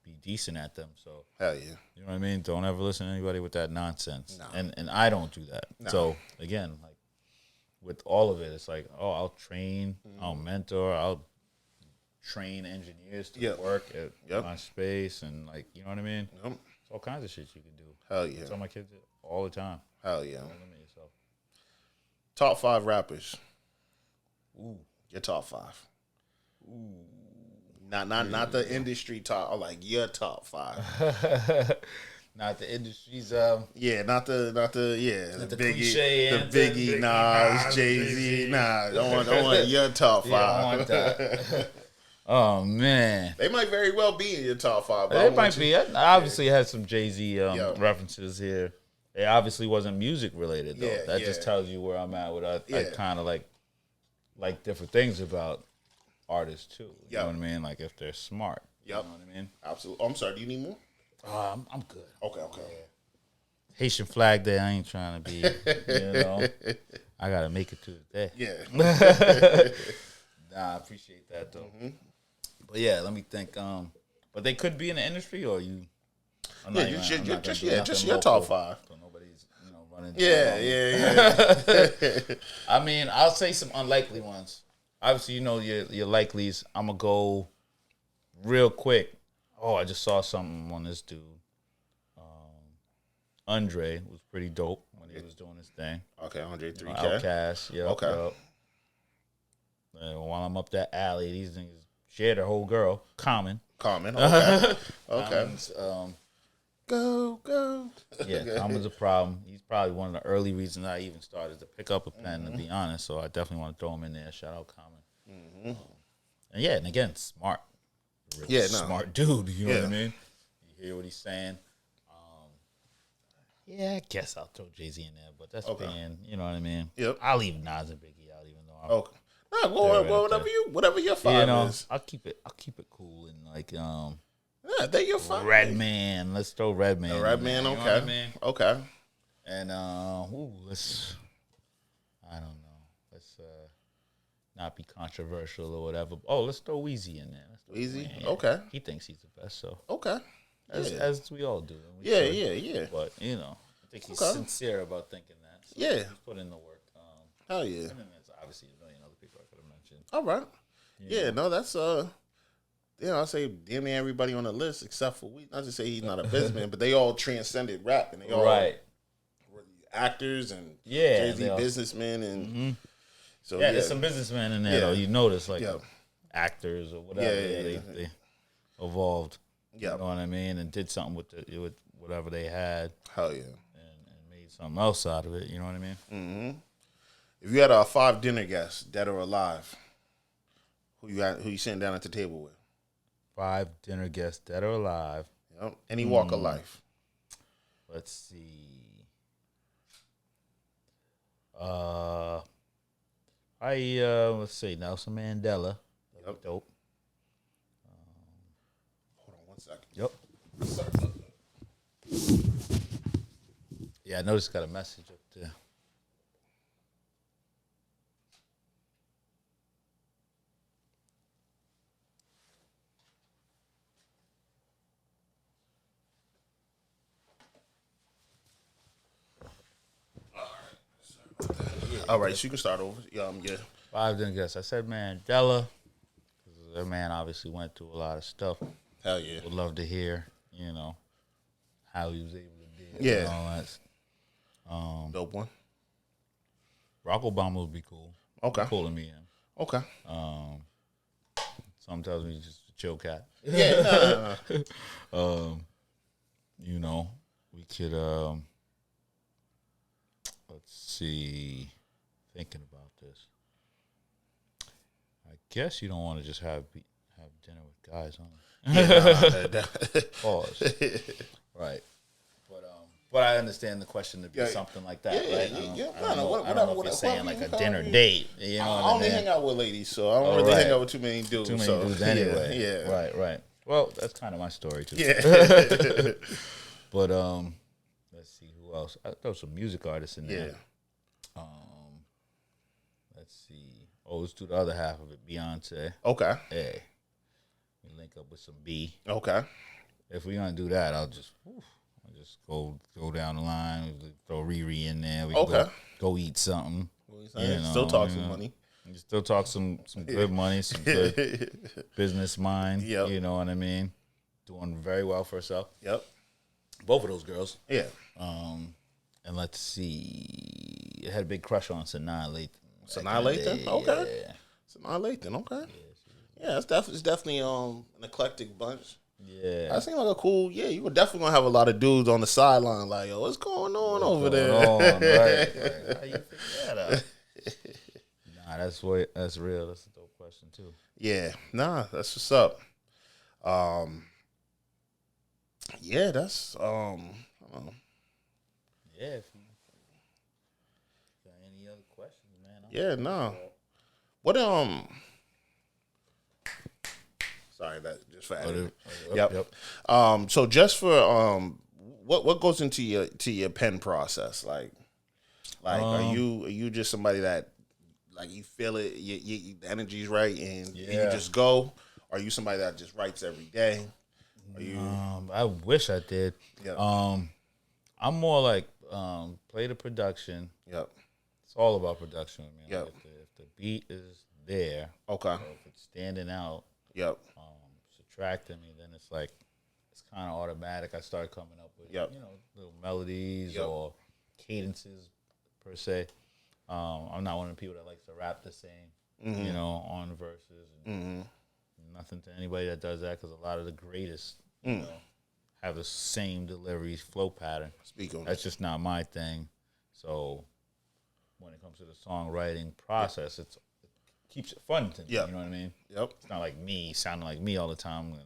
be decent at them. So Hell yeah. you know what I mean? Don't ever listen to anybody with that nonsense. No. And I don't do that. No. So again, like with all of it, it's like, oh, I'll train, I'll mentor, I'll train engineers to work at my space, and like, you know what I mean? Yep. It's all kinds of shit you can do. Hell yeah. I tell my kids it all the time. Hell yeah. Don't limit yourself. Top 5 rappers. Ooh. Your top 5. Ooh. Not the industry top, or like your top 5. Not the industry's Yeah, not the the Biggie, cliche the answer, Biggie, Nas, Jay-Z. Nah, don't want your top 5. Yeah, I want that. Oh man, They might very well be in your top 5. But it might be. I obviously had some Jay-Z Yeah. references here. It obviously wasn't music related though. Yeah, That just tells you where I'm at with I kind of like different things about artists too. You know what I mean? Like if they're smart. Yep. You know what I mean? Absolutely. I'm sorry. Do you need more? I'm good. Okay. Haitian Flag Day. I ain't trying to be. I gotta make it to the day. Yeah. Nah, I appreciate that though. But yeah, let me think. But they could be in the industry, or you. I'm not Yeah, even- just your top 5. So nobody's running. Yeah. I mean, I'll say some unlikely ones. Obviously, your likelies. I'm gonna go real quick. Oh, I just saw something on this dude. Andre was pretty dope when he was doing his thing. Okay, Andre 3K. Outkast, yeah. Okay. Yep. And while I'm up that alley, these niggas shared a whole girl. Common. Okay. Okay. Common's, Go. yeah, Common's a problem. He's probably one of the early reasons I even started to pick up a pen, to be honest. So I definitely want to throw him in there. Shout out Common. And yeah, and again, smart. Really smart dude. You know what I mean? You hear what he's saying. Yeah, I guess I'll throw Jay-Z in there, but that's being, you know what I mean? Yep. I'll leave Nas and Biggie out, even though I'm Nah, whatever your five is. I'll keep it cool and like Yeah, they're your five. Redman. Let's throw Redman. Redman, okay. You know what I mean? Okay. And let's not be controversial or whatever. Oh, let's throw Weezy in there. Weezy? Okay. He thinks he's the best, so Okay. as we all do. Yeah. But I think he's sincere about thinking that. So Yeah. he's put in the work. Hell yeah. And then there's obviously a million other people I could have mentioned. All right. Yeah, no, that's I say damn near everybody on the list except for not to say he's not a businessman, but they all transcended rap and they all were actors and Jay-Z businessmen and so there's some businessmen in there though. You notice like actors or whatever. They evolved. Yeah. You know what I mean? And did something with whatever they had. Hell yeah. And made something else out of it. You know what I mean? Mm-hmm. If you had 5 dinner guests, dead or alive, who you sitting down at the table with? 5 dinner guests, dead or alive. Yep. Any walk of life. Let's see. Let's see, Nelson Mandela. Yep. Dope. Hold on 1 second. Yep. Yeah, I noticed got a message up there. All right, so you can start over. Yeah. 5 dinner guests. I said Mandela, because that man obviously went through a lot of stuff. Hell yeah. Would love to hear, how he was able to deal and all that. Dope one. Barack Obama would be cool. Okay. Cool to meet him. Okay. Some tells me he's just a chill cat. Yeah. We could let's see. Thinking about this. I guess you don't want to just have dinner with guys, huh? Pause. Right. But I understand the question to be something like that, right? I don't know if you're saying like a dinner date. You know I only hang out with ladies, so I don't really hang out with too many dudes. Dudes anyway. Yeah. Right. Well, that's kind of my story too. Yeah. But let's see who else. I throw some music artists in there. Yeah. Let's see. Let's do the other half of it. Beyonce. Okay. Hey. We link up with some B. Okay. If we're gonna do that, I'll just go down the line. Throw Riri in there. We can go eat something. Still talk some money. Still talk some good money, some good business mind. Yep. You know what I mean? Doing very well for herself. Yep. Both of those girls. Yeah. And let's see. I had a big crush on Sanaa Lathan. Sanaa Lathan? Okay. Yeah. Sanaa Lathan, okay. Yeah, it's definitely an eclectic bunch. Yeah. That seemed like a cool, you were definitely going to have a lot of dudes on the sideline like, yo, what's going on over there? Right. How you figure that out? Nah, that's real. That's a dope question, too. Yeah. Nah, that's what's up. Yeah, that's, I don't know. Yeah, if you got any other questions, man. Yeah, no. What sorry, that just for adding. Yep. So just for what goes into your pen process? Like are you just somebody that like you feel it, the energy's right, and you just go? Or are you somebody that just writes every day? Are you? I wish I did. Yeah. I'm more like play the production. Yep. It's all about production, man. Yep. Like if the beat is there, Okay. if it's standing out, Yep. subtracting me, then it's like it's kind of automatic. I start coming up with little melodies or cadences per se. I'm not one of the people that likes to rap the same, on verses. And nothing to anybody that does that, because a lot of the greatest, have the same delivery flow pattern. Speak on That's just not my thing. So when it comes to the songwriting process, it keeps it fun to me. Yep. You know what I mean? Yep. It's not like me sounding like me all the time. I'm gonna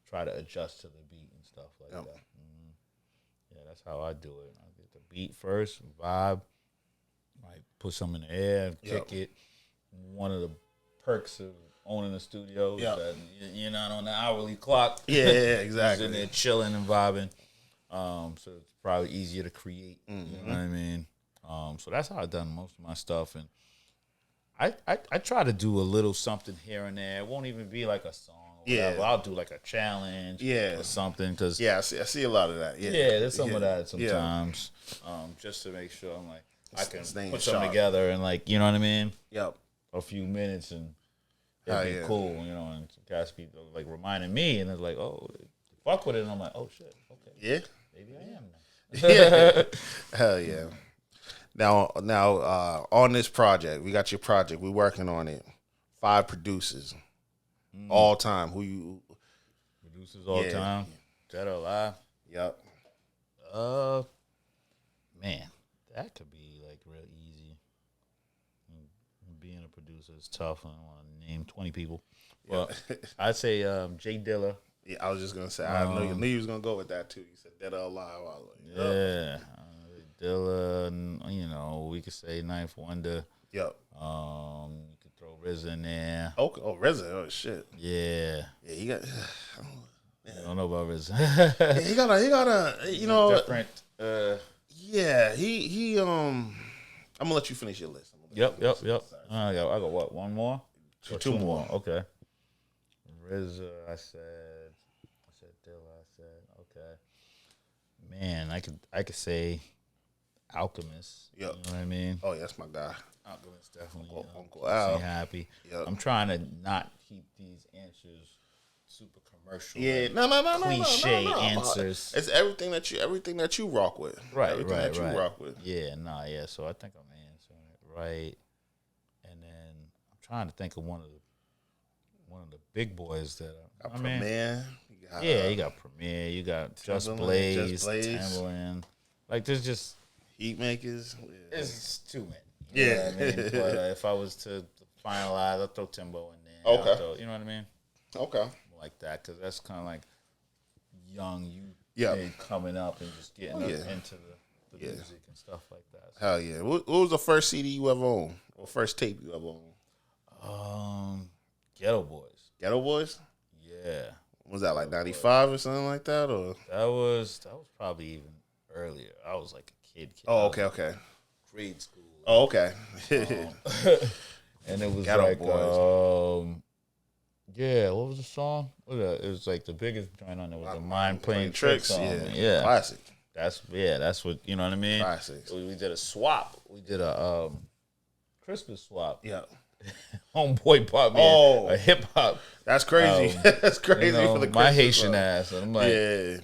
try to adjust to the beat and stuff like Yep. that. Yeah, that's how I do it. I get the beat first, vibe, like put something in the air, kick it. One of the perks of owning a studio is that you're not on the hourly clock. Yeah, exactly. You're in there chilling and vibing. So it's probably easier to create. You know what I mean? So that's how I've done most of my stuff. And I try to do a little something here and there. It won't even be like a song or whatever. I'll do like a challenge or something. Cause I see a lot of that. Yeah, there's some of that sometimes. Just to make sure I'm like, I can put something together in like, you know what I mean? Yep. A few minutes and it'd be cool, you know, and some guys be like reminding me and it's like, oh, fuck with it. And I'm like, oh shit, okay. Yeah. Maybe I am now. Yeah. Hell yeah. Now, on this project, we got your project. We working on it. 5 producers, all time. Who you? Producers all time, dead or alive. Yep. Man, that could be like real easy. Being a producer is tough. I don't want to name 20 people. Well, I'd say Jay Dilla. Yeah, I was just gonna say. I knew you was gonna go with that too. You said dead or alive. I was like, Yeah. Dilla, and, you know, we could say Ninth Wonder. Yep. You could throw RZA in there. Okay. Oh, RZA. Oh shit. Yeah. Yeah, he got. I don't know about RZA. Yeah, he got a. You know. Different. Yeah. He. I'm gonna let you finish your list. Yep. I got what? One more. Two more. Okay. RZA. I said Dilla. I said okay. Man, I could say Alchemist. Yep. You know what I mean? Oh, yeah, that's my guy. Alchemist definitely. Uncle Al. Happy. Yep. I'm trying to not keep these answers super commercial. Yeah, no, cliche answers. It's everything that you rock with. Right, everything right, that you right. rock with. Yeah, yeah. So I think I'm answering it right. And then I'm trying to think of one of the big boys that Premier. You got Premier. You got Just Blaze, Timberland. Like there's just Heat Makers. it's too many. Yeah. You know what I mean? But if I was to finalize, I'd throw Timbo in there. Okay. You know what I mean? Okay. Like that, because that's kind of like young coming up and just getting into the music and stuff like that. So, Hell yeah. What was the first CD you ever owned? Or first tape you ever owned? Ghetto Boys. Ghetto Boys? Yeah. Was that like 95 or something like that? Or That was probably even earlier. I was like a kid. Oh, okay. Grade school. Oh, okay. And it was Ghetto like, Boys. what was the song? It was like the biggest joint on there was the Mind Playing Tricks song. Yeah. Classic. That's what, you know what I mean? Classics. We did a swap. We did a Christmas swap. Yeah. Homeboy bought me a hip hop. That's crazy. That's crazy You know, for the my Christmas Haitian song. ass. And I'm like, Yeah.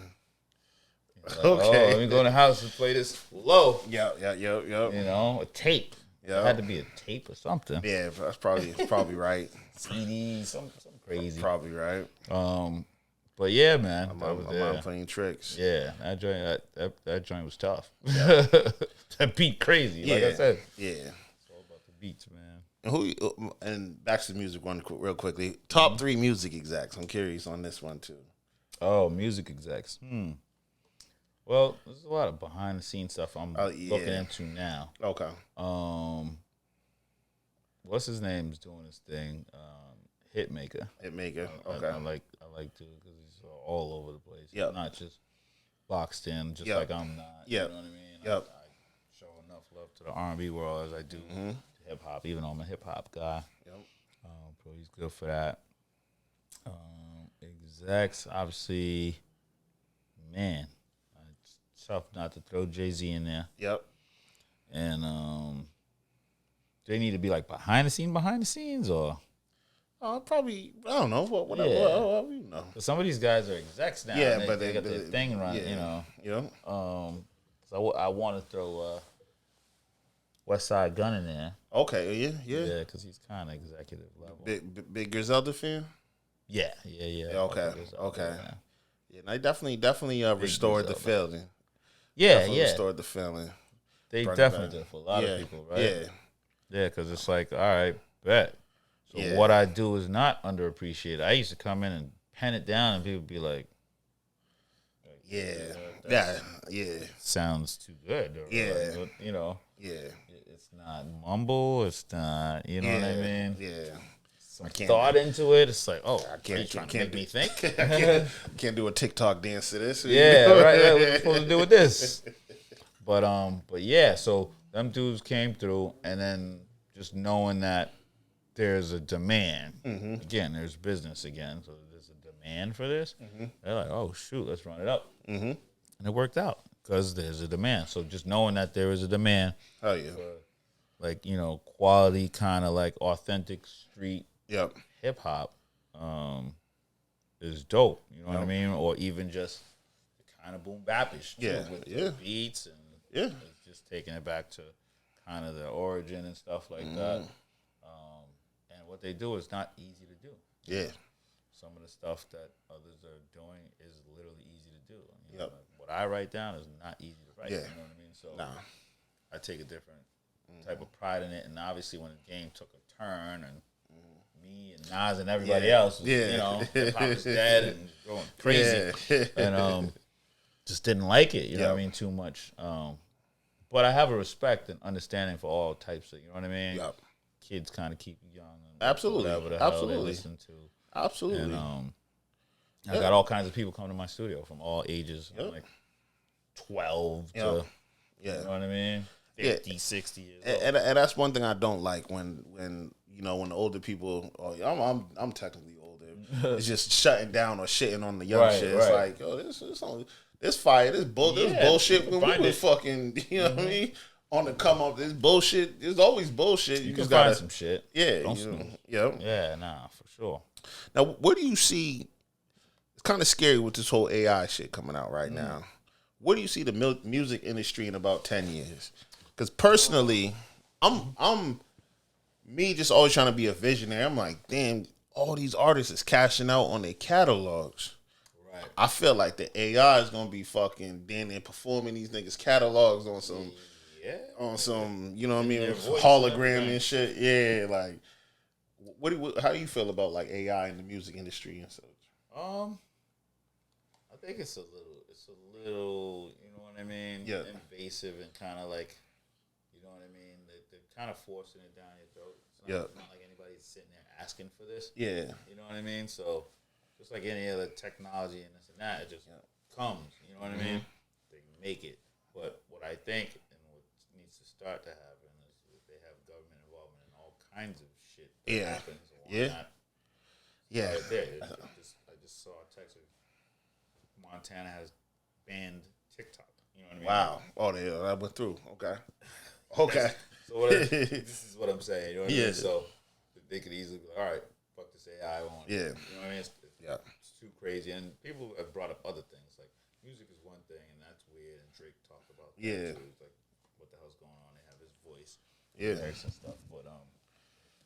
like, Okay. let me go in the house and play this low. Yeah. You know, a tape. Yeah. It had to be a tape or something. Yeah, that's probably right. CD, something crazy. Probably right. But yeah, man. I'm playing tricks. Yeah, that joint was tough. That beat crazy. Like I said, Yeah. it's all about the beats, man. And back to the music one real quickly. Top 3 music execs. I'm curious on this one too. Oh, music execs. Well, there's a lot of behind the scenes stuff I'm looking into now. Okay. What's his name's doing this thing? Hitmaker. Hitmaker. Okay. I like to because he's all over the place. Yep. Not just boxed in, just Yep. like I'm not. Yep. You know what I mean? Yep. I show enough love to the R&B world as I do hip hop, even though I'm a hip hop guy. Yep. So he's good for that. Execs, obviously, man, it's tough not to throw Jay-Z in there. Yep. And they need to be like behind the scenes, or Probably, I don't know. Whatever. Yeah. You know. some of these guys are execs now. Yeah, and but they got their thing running, you know. Yeah. So I want to throw West Side Gun in there. Okay. Yeah. Yeah, because he's kind of executive level. Big Griselda fan. Yeah. Okay. Yeah, they definitely restored the Griselda. feeling. Yeah, Restored the feeling. They bring it definitely back. did for a lot of people, right? Yeah. Yeah, because it's like, all right, bet. So Yeah. what I do is not underappreciated. I used to come in and pen it down, and people would be like, Yeah. sounds too good. Or, Yeah. like, you know, Yeah. it's not mumble. It's not, you know what I mean? Yeah. Some can't- thought into it. It's like, oh, I are you trying to make me think? Can't do a TikTok dance to this. Yeah, right. What are we supposed to do with this? But yeah. So them dudes came through, and then just knowing that there's a demand. Again, there's business again. So there's a demand for this. They're like, oh shoot, let's run it up. And it worked out because there's a demand. So just knowing that there is a demand. Oh yeah. For, like, you know, quality kind of like authentic street Yep. hip hop is dope. You know what I mean? Or even just kind of boom bapish too, Yeah, with yeah. the beats and Yeah. it's just taking it back to kind of the origin and stuff like that. And what they do is not easy to do. Yeah. Some of the stuff that others are doing is literally easy to do. You know, Yep. like what I write down is not easy to write. Yeah. You know what I mean? So Nah. I take a different type of pride in it. And obviously when the game took a turn and me and Nas and everybody else was, Yeah. you know, hip-hop was dead and going crazy. Yeah. And just didn't like it, you know Yeah. what I mean, too much. But I have a respect and understanding for all types of, you know what I mean? Yep. Kids kind of keep you young. And Absolutely. Whatever the hell they Absolutely. listen to. Absolutely. And I got all kinds of people coming to my studio from all ages, Yep. like 12 Yep. to, Yeah. you know what I mean? 50, 60 years old. And that's one thing I don't like when you know when the older people. Oh, I'm technically older. It's just shutting down or shitting on the young Right, shit. It's right. like, oh, this fire, this bullshit when we find were it. fucking, you know what I mean? On the come up, this bullshit. There's always bullshit. You can just find gotta, some shit. yeah, Don't you know, snooze. yeah. Yeah, nah, for sure. Now, what do you see? It's kind of scary with this whole AI shit coming out right now. Where do you see the music industry in about 10 years? Because personally, I'm me just always trying to be a visionary. I'm like, damn, all these artists is cashing out on their catalogs. Right. I feel like the AI is gonna be fucking then and performing these niggas catalogs on some, you know what I mean, Their voice hologram and and shit. Yeah, like, how do you feel about like AI in the music industry and such? I think it's a little, you know what I mean? Yeah. Invasive and kind of like, you know what I mean? They're kind of forcing it down your throat. It's not like anybody's sitting there asking for this. Yeah. You know what I mean? So, just like any other technology and this and that, it just comes. You know what I mean? They make it. But what I think and what needs to start to happen is they have government involvement in all kinds of shit that happens. Yeah. Right there. I just saw a text. Montana has banned TikTok. You know what I mean? Wow. Oh, that went through. Okay. So this is what I'm saying. You know what I mean? So they could easily be like, all right, fuck this AI on. Yeah. You know what I mean? It's too crazy. And people have brought up other things. Like, music is one thing, and that's weird. And Drake talked about that too. It's like, what the hell's going on? They have his voice. Lyrics and stuff. But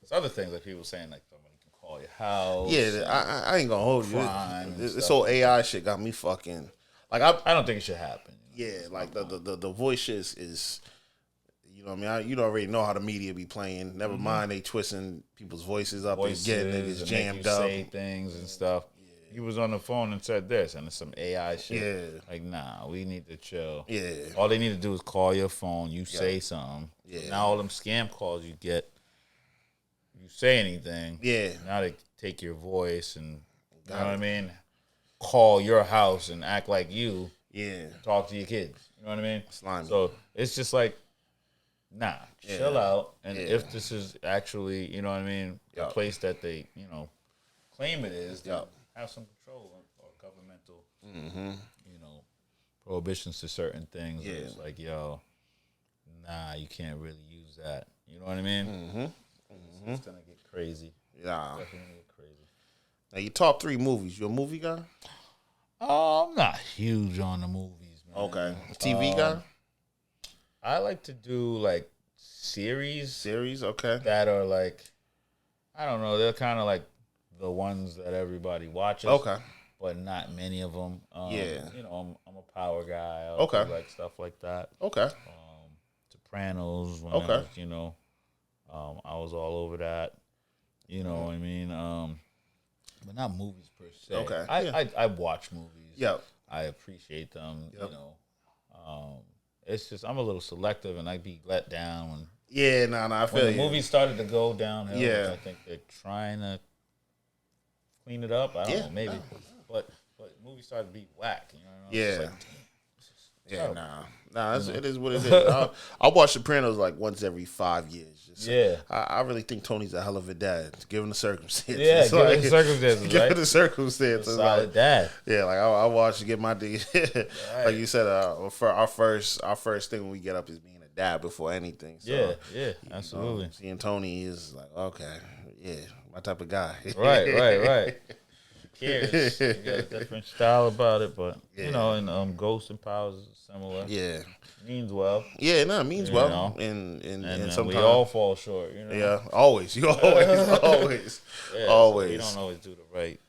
there's other things like people saying, like, somebody can call your house. Yeah, I ain't gonna hold you. Crime and This stuff. whole AI shit got me fucking like I don't think it should happen. yeah, like the voice shit is you know what I mean? You already know how the media be playing. Never mind they twisting people's voices up and getting niggas and jammed make you up. say things and stuff. He was on the phone and said this, and it's some AI shit. Yeah. Like, nah, we need to chill. Yeah. All they need to do is call your phone. You say something. Yeah. Now all them scam calls you get, you say anything. Yeah. Now they take your voice and, you know what I mean? Call your house and act like you. Yeah. Talk to your kids. You know what I mean? Slimy. So it's just like, nah, chill out. And Yeah. if this is actually, you know what I mean, the Yup. place that they, you know, claim it is, then Yup. have some control or governmental, you know, prohibitions to certain things. Yeah. It's like, yo, nah, you can't really use that. You know what I mean? It's gonna get crazy. Yeah. Definitely gonna get crazy. Now your top 3 movies. You a movie guy? I'm not huge on the movies, man. Okay. TV guy? I like to do like series Series? Okay. that are like, I don't know, they're kind of like the ones that everybody watches. Okay. But not many of them. Yeah. You know, I'm a power guy. I Okay. do like stuff like that. Okay. To Sopranos. When Okay. I was, I was all over that. You know what I mean? But not movies per se. Okay. I watch movies. Yep. I appreciate them. Yep. It's just I'm a little selective, and I be let down when Yeah, I feel when the you. movie started to go downhill. Yeah. Which I think they're trying to clean it up. I don't know, maybe, but movies started to be whack. You know? It's Yeah. like, Yeah, terrible. it is what it is. I watch Sopranos like once every 5 years. Yeah. I really think Tony's a hell of a dad, given the circumstances. Yeah, given the circumstances, right? Given the circumstances, Solid like, dad. yeah, like I watch to get my D. Like you said, for our first thing when we get up is being a dad before anything. So, Yeah, absolutely. Seeing Tony is like, okay, yeah, my type of guy. Right. Cares. You got a different style about it, but and Ghost and Powers is similar. Yeah, Means well. yeah, it means You well, know. and And sometimes we all fall short, yeah, always, you always, Yeah, always. So we don't always do the right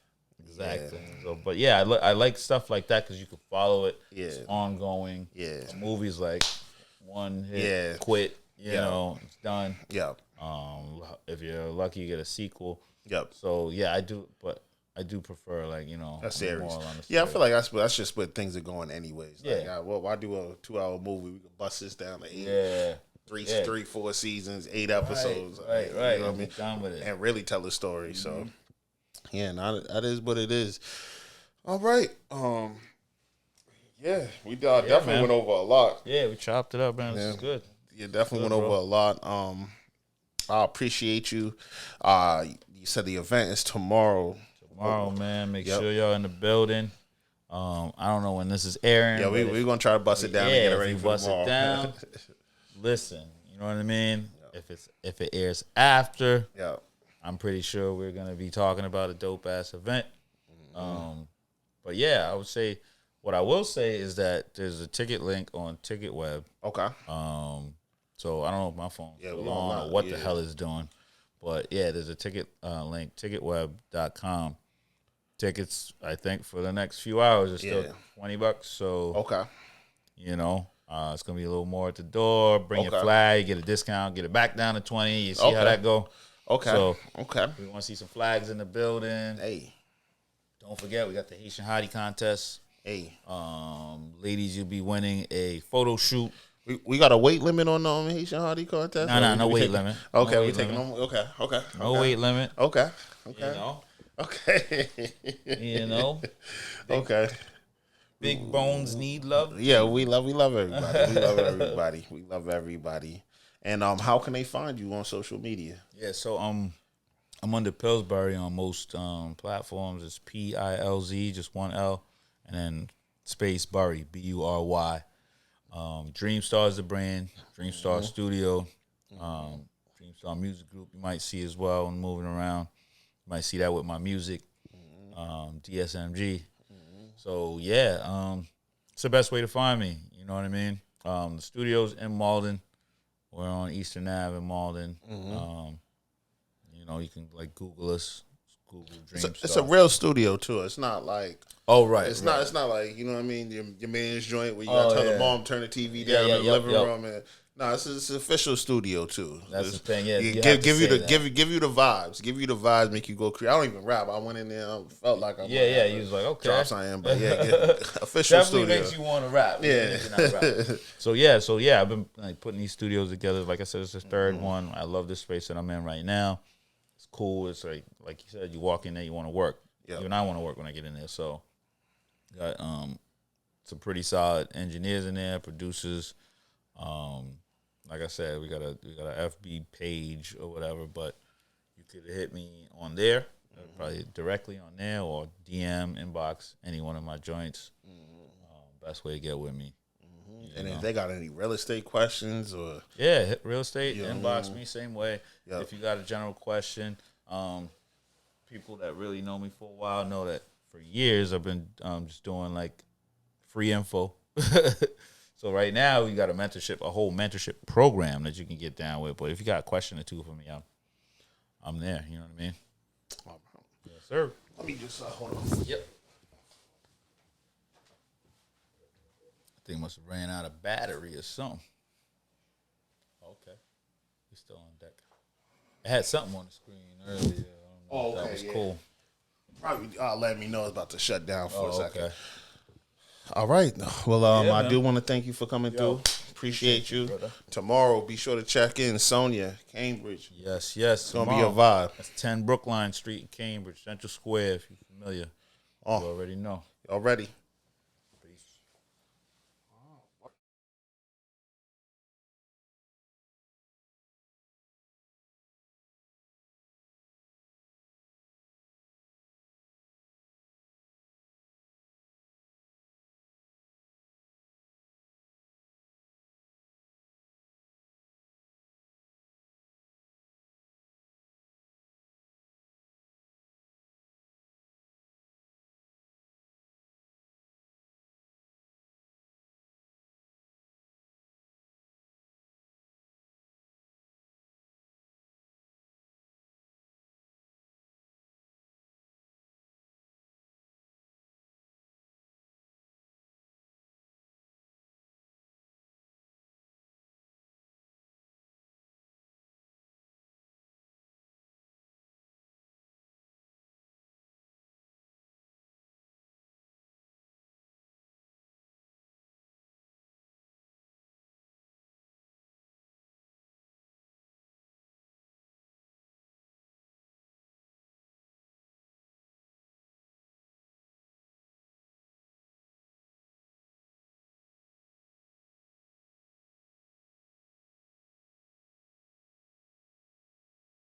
exact thing. So, but yeah, I like stuff like that because you can follow it. Yeah. It's ongoing. Yeah. Movies like one hit, Yeah. quit. You know, it's done. Yep, If you're lucky, you get a sequel. yep. So yeah, I do, but I do prefer A series. moral on the Yeah, I story. feel like that's just where things are going anyways. Like, Yeah. why do a 2-hour movie? We can bust this down to 8, Yeah. 4 seasons, 8 episodes. Right. You know what I And mean? be done with it. And really tell the story. So, yeah, that is what it is. All right. Yeah, we definitely man. went over a lot. Yeah, we chopped it up, man. This Yeah. is good. You definitely Good, went over bro. a lot. I appreciate you. You said the event is tomorrow. Tomorrow, man. Make Yep. sure y'all in the building. I don't know when this is airing. Yeah, but we're gonna try to bust it down and get it ready if you for bust tomorrow. it down, listen. You know what I mean? If it airs after, Yeah. I'm pretty sure we're gonna be talking about a dope ass event. But yeah, I would say what I will say is that there's a ticket link on TicketWeb. Okay. So I don't know if my phone's Yeah, still we on don't or what know. the Yeah. hell it's doing. But yeah, there's a ticket link, ticketweb.com. Tickets, I think, for the next few hours are still Yeah. $20. So Okay. it's gonna be a little more at the door. Bring your Okay. flag, get a discount, get it back down to 20. You see Okay. how that go? Okay. So Okay. we want to see some flags in the building. Hey. Don't forget, we got the Haitian Hottie contest. Hey. Ladies, you'll be winning a photo shoot. We got a weight limit on the Haitian Hardy contest? No We weight taking- limit. Okay, No we weight taking limit. them. Okay. Okay. No weight limit. Okay. You Okay. know. Okay. Okay. Big bones need love. Yeah, we love everybody. We love everybody. We love everybody. And how can they find you on social media? Yeah, so I'm under Pillsbury on most platforms. It's PILZ, just one L, and then space Bury, BURY. Dreamstar is the brand. Dreamstar Studio, Dreamstar Music Group. You might see as well and moving around. You might see that with my music, DSMG. So yeah, it's the best way to find me. You know what I mean? The studio's in Malden. We're on Eastern Ave in Malden. You can like Google us. Google Dreamstar. It's a real studio too. It's not like Oh right. it's right. not. It's not like, you know what I mean. Your man's joint where you gotta tell the mom turn the TV down in the yep, living yep. room. And no, it's an official studio too. That's the thing. Yeah, You you have to give you say the that. give you the vibes. Give you the vibes. Make you go crazy. I don't even rap. I went in there. I felt like I Yeah. You was like, okay. drops I am, but yeah, official Definitely studio. makes you want to rap. Yeah. So yeah, I've been like putting these studios together. Like I said, it's the third one. I love this space that I'm in right now. It's cool. It's like you said, you walk in there, you want to work. Yep. Even I want to work when I get in there. So got some pretty solid engineers in there, producers. Like I said, we got a FB page or whatever, but you could hit me on there, probably directly on there, or DM, inbox any one of my joints. Best way to get with me. And if they got any real estate questions or Yeah, hit real estate, Yeah. inbox me, same way. Yep. If you got a general question, people that really know me for a while know that for years I've been just doing like free info. So right now we got a whole mentorship program that you can get down with. But if you got a question or two for me, I'm there. You know what I mean? Yes, sir. let me just hold on. Yep. I think must have ran out of battery or something. He's still on deck. It had something on the screen earlier. I don't know if that was cool. Probably let me know it's about to shut down for a second. Okay. All right. Well, I man. do want to thank you for coming through. Appreciate you. Brother. Tomorrow, be sure to check in. Sonia, Cambridge. Yes. It's going to be a vibe. That's 10 Brookline Street in Cambridge, Central Square, if you're familiar. Oh. You already know. Already.